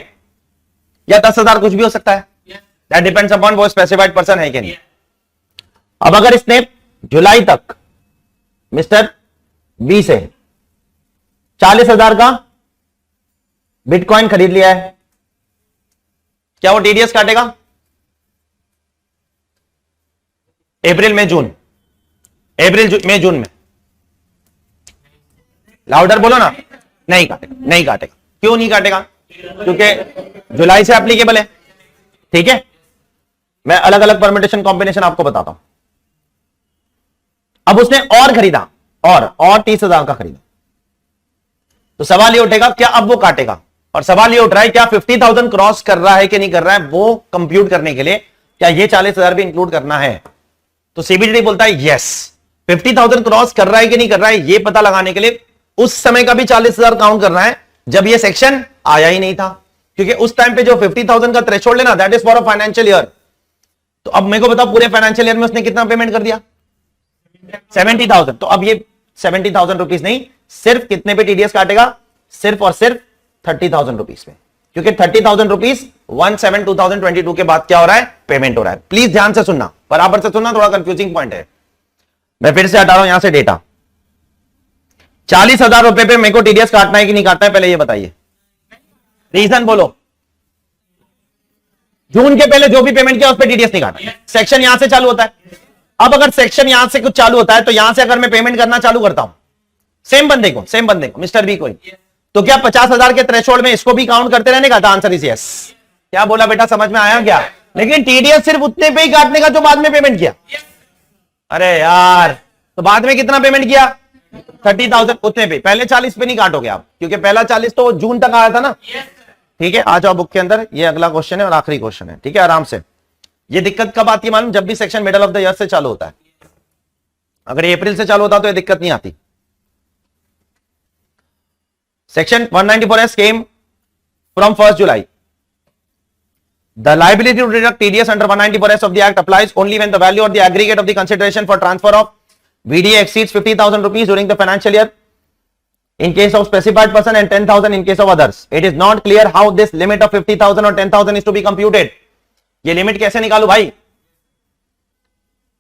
या 10,000, कुछ भी हो सकता है, दैट डिपेंड्स अपॉन वो स्पेसिफाइड पर्सन है कि नहीं। अब अगर इसने जुलाई तक मिस्टर बी से 40,000 का बिटकॉइन खरीद लिया है, क्या वो टीडीएस काटेगा? अप्रैल में जून में लाउडर बोलो ना। नहीं काटेगा। क्यों नहीं काटेगा? क्योंकि जुलाई से एप्लीकेबल है, ठीक है। मैं अलग अलग परमिटेशन कॉम्बिनेशन आपको बताता हूं। अब उसने और खरीदा, और 30,000 का खरीदा, तो सवाल ये उठेगा क्या अब वो काटेगा? और सवाल ये उठ रहा है क्या 50,000 क्रॉस कर रहा है कि नहीं कर रहा है, वो कंप्यूट करने के लिए क्या ये 40,000 भी इंक्लूड करना है? तो सीबीडीटी बोलता है यस। 50,000 क्रॉस कर रहा है कि नहीं कर रहा है, ये पता लगाने के लिए उस समय का भी 40,000 काउंट करना है जब ये सेक्शन आया ही नहीं था, क्योंकि उस टाइम पे जो 50,000 का थ्रेशोल्ड है ना, that is for a financial year. तो अब मेरे को बताओ पूरे फाइनेंशियल ईयर में उसने कितना पेमेंट कर दिया? 70,000। तो अब ये 70,000 रुपीज नहीं, सिर्फ कितने पे टीडीएस काटेगा? सिर्फ और सिर्फ 30,000 रुपीज पे, क्योंकि 30,000 रुपीज 1/7/2022 के बाद क्या हो रहा है? पेमेंट हो रहा है। प्लीज ध्यान से सुनना, बराबर से सुनना, थोड़ा कंफ्यूजिंग पॉइंट है। मैं फिर से हटा रहा हूं यहां से डेटा। 40,000 रुपए पे मेरे को टीडीएस काटना है कि नहीं काटना है, पहले ये बताइए, रीजन बोलो। जून के पहले जो भी पेमेंट किया उस पर टीडीएस नहीं काटा, सेक्शन यहां से चालू होता है। अब अगर सेक्शन यहां से कुछ चालू होता है, तो यहां से अगर मैं पेमेंट करना चालू करता हूं सेम बंदे को मिस्टर बी को, तो क्या 50,000 के थ्रेशोल्ड में इसको भी काउंट करते रहने का? Answer is yes. क्या बोला बेटा, समझ में आया क्या? लेकिन टीडीएस सिर्फ उतने पे ही काटने का जो बाद में पेमेंट किया। अरे यार, तो बाद में कितना पेमेंट किया? 30,000, उतने पे। पहले 40 पे नहीं काटोगे आप, क्योंकि पहला 40 तो जून तक आया था ना, ठीक है। आ जाओ बुक के अंदर, ये अगला क्वेश्चन है और आखिरी क्वेश्चन है, ठीक है, आराम से। ये दिक्कत कब आती है मालूम? जब भी section middle of the year से चालू होता है। अगर अप्रैल से चालू होता तो ये दिक्कत नहीं आती। Section 194S came from 1st July. The liability to deduct TDS under 194S of the Act applies only when the value or the aggregate of the consideration for transfer of VDA exceeds 50,000 rupees during the financial year in case of specified person and 10,000 in case of others. It is not clear how this limit of 50,000 or 10,000 is to be computed. ये limit कैसे निकालू भाई?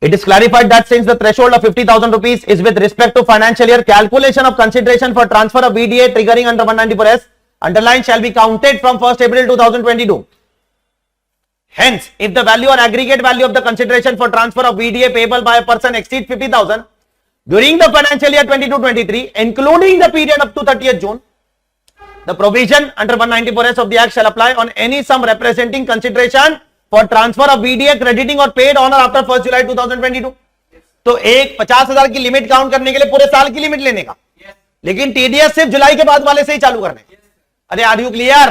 It is clarified that since the threshold of 50,000 rupees is with respect to financial year, calculation of consideration for transfer of VDA triggering under 194S underline shall be counted from 1st April 2022. Hence, if the value or aggregate value of the consideration for transfer of VDA payable by a person exceeds 50,000 during the financial year 22-23, including the period up to 30th June, the provision under 194S of the Act shall apply on any sum representing consideration for transfer of VDA crediting or paid on or after 1st July 2022. तो एक 50,000 की limit count करने के लिए पूरे साल की limit लेने का, लेकिन टीडीएस सिर्फ जुलाई के बाद वाले से ही चालू करने. अरे आर यू क्लियर?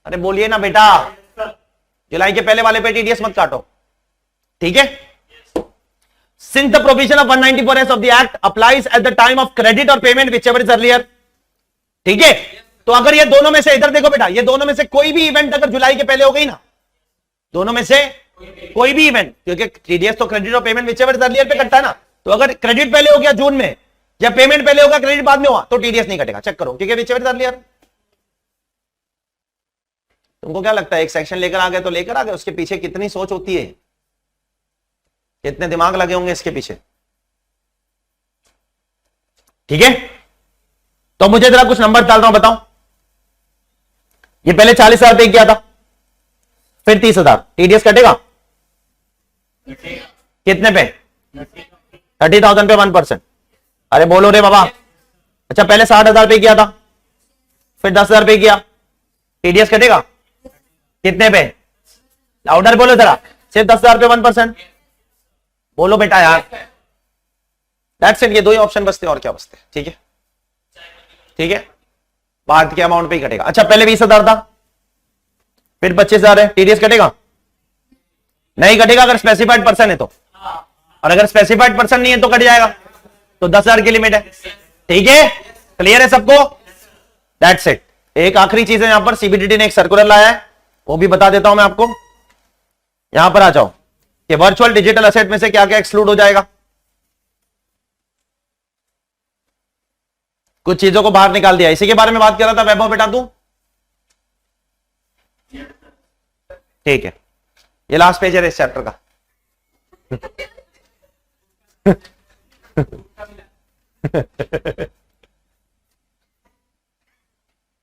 अरे बोलिए ना बेटा, जुलाई के पहले वाले पे टीडीएस मत काटो, ठीक है? Since the provision of 194S of the Act applies at the time of credit or payment whichever is earlier, ठीक है? तो अगर ये दोनों में से, इधर देखो बेटा, ये दोनों में से कोई भी इवेंट अगर जुलाई के पहले हो गई ना, दोनों में से कोई भी इवेंट, क्योंकि टीडीएस तो credit or payment whichever is earlier पे कटता है ना, तो अगर क्रेडिट पहले हो गया जून में या पेमेंट पहले होगा क्रेडिट बाद में हुआ तो टीडीएस नहीं कटेगा. चेक करो, क्योंकि विचेवर इज अर्लियर. तुमको क्या लगता है एक सेक्शन लेकर आ गए तो लेकर आ गए, उसके पीछे कितनी सोच होती है, कितने दिमाग लगे होंगे इसके पीछे, ठीक है? तो मुझे जरा कुछ नंबर डाल रहा हूं, बताओ. ये पहले 40,000 पे किया था, फिर 30,000, टीडीएस कटेगा कितने पे? 30,000 पे 1%. अरे बोलो रे बाबा. अच्छा पहले 60,000 पे किया था, फिर 10,000 पे किया, टीडीएस कटेगा कितने पे? लाउडर बोलो जरा. सिर्फ 10,000 पे 1%. बोलो बेटा यार. That's it. ये दो ही ऑप्शन बचते हैं, और क्या बचते हैं, ठीक है? ठीक है, बाद के अमाउंट पे ही कटेगा. अच्छा पहले 20,000 था, फिर 25,000 है, टीडीएस कटेगा? नहीं कटेगा अगर स्पेसिफाइड पर्सन है तो, और अगर स्पेसिफाइड पर्सन नहीं है तो कट जाएगा. तो 10,000 की लिमिट है, ठीक है? क्लियर है सबको? That's it. एक आखिरी चीज है यहां पर, सीबीडीटी ने एक सर्कुलर लाया है, वो भी बता देता हूं मैं आपको. यहां पर आ जाओ कि वर्चुअल डिजिटल असेट में से क्या क्या एक्सक्लूड हो जाएगा. कुछ चीजों को बाहर निकाल दिया, इसी के बारे में बात कर रहा था वैभव बेटा तू, ठीक है? ये लास्ट पेज है इस चैप्टर का.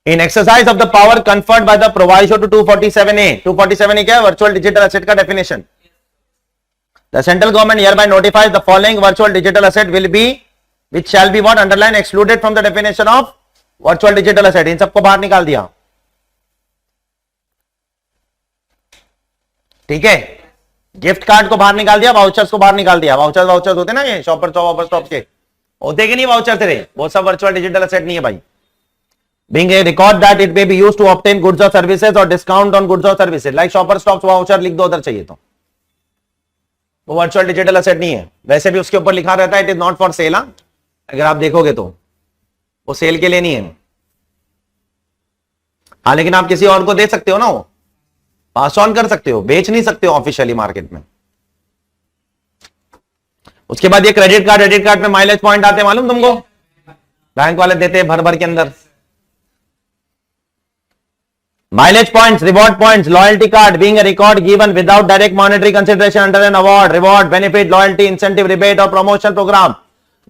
In exercise of the power conferred by the proviso to 247A, 247A क्या है? वर्चुअल डिजिटल एसेट का definition. The central government hereby notifies the following virtual digital asset will be, which shall be what, underline, excluded from the definition of virtual digital asset. इन सबको बाहर निकाल दिया, ठीक है? Gift card को बाहर निकाल दिया, वाउचर्स को बाहर निकाल दिया. वाउचर्स होते ना ये शॉपर स्टॉप के, होते कि नहीं वाउचर तेरे? वो सब वर्चुअल डिजिटल एसेट नहीं है भाई. Being a record that it may be used to obtain goods or services or discount on goods or services, like shopper stop voucher लिख दो उधर चाहिए तो, वो वर्चुअल डिजिटल एसेट नहीं है. वैसे भी उसके ऊपर लिखा रहता है it is not for sale. अगर आप देखोगे तो वो सेल के लिए नहीं है. हाँ लेकिन आप किसी और को दे सकते हो ना, वो पास ऑन कर सकते हो, बेच नहीं सकते हो ऑफिशियली मार्केट में. उसके बाद ये क्रेडिट कार्ड, डेबिट कार्ड में माइलेज पॉइंट आते हैं, मालूम तुमको? बैंक वाले देते हैं भर भर के अंदर. Mileage points, reward points, loyalty card being a record given without direct monetary consideration under an award, reward, benefit, loyalty, incentive, rebate or promotion program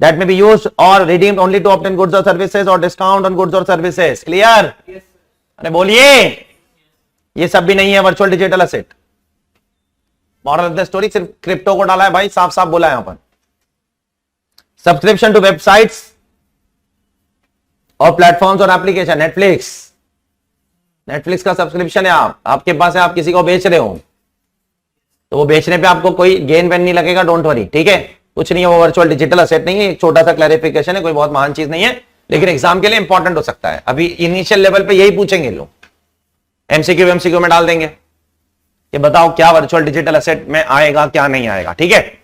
that may be used or redeemed only to obtain goods or services or discount on goods or services. Clear? Yes. अरे बोलिए, ये सब भी नहीं है virtual digital asset. Moral of the story सिर्फ crypto को डाला है भाई, साफ साफ बोला है यहां पर. सब्सक्रिप्शन टू वेबसाइट्स और प्लेटफॉर्म्स और एप्लीकेशन. नेटफ्लिक्स का सब्सक्रिप्शन है, आपके पास है, आप किसी को बेच रहे हो तो वो बेचने पे आपको कोई गेन वेन नहीं लगेगा, डोंट वरी, ठीक है? कुछ नहीं है, वो वर्चुअल डिजिटल एसेट नहीं है. एक छोटा सा क्लैरिफिकेशन है, कोई बहुत महान चीज नहीं है, लेकिन एग्जाम के लिए इंपॉर्टेंट हो सकता है. अभी इनिशियल लेवल पे यही पूछेंगे लोग, एमसीक्यू में डाल देंगे कि बताओ क्या वर्चुअल डिजिटल एसेट में आएगा क्या नहीं आएगा, ठीक है?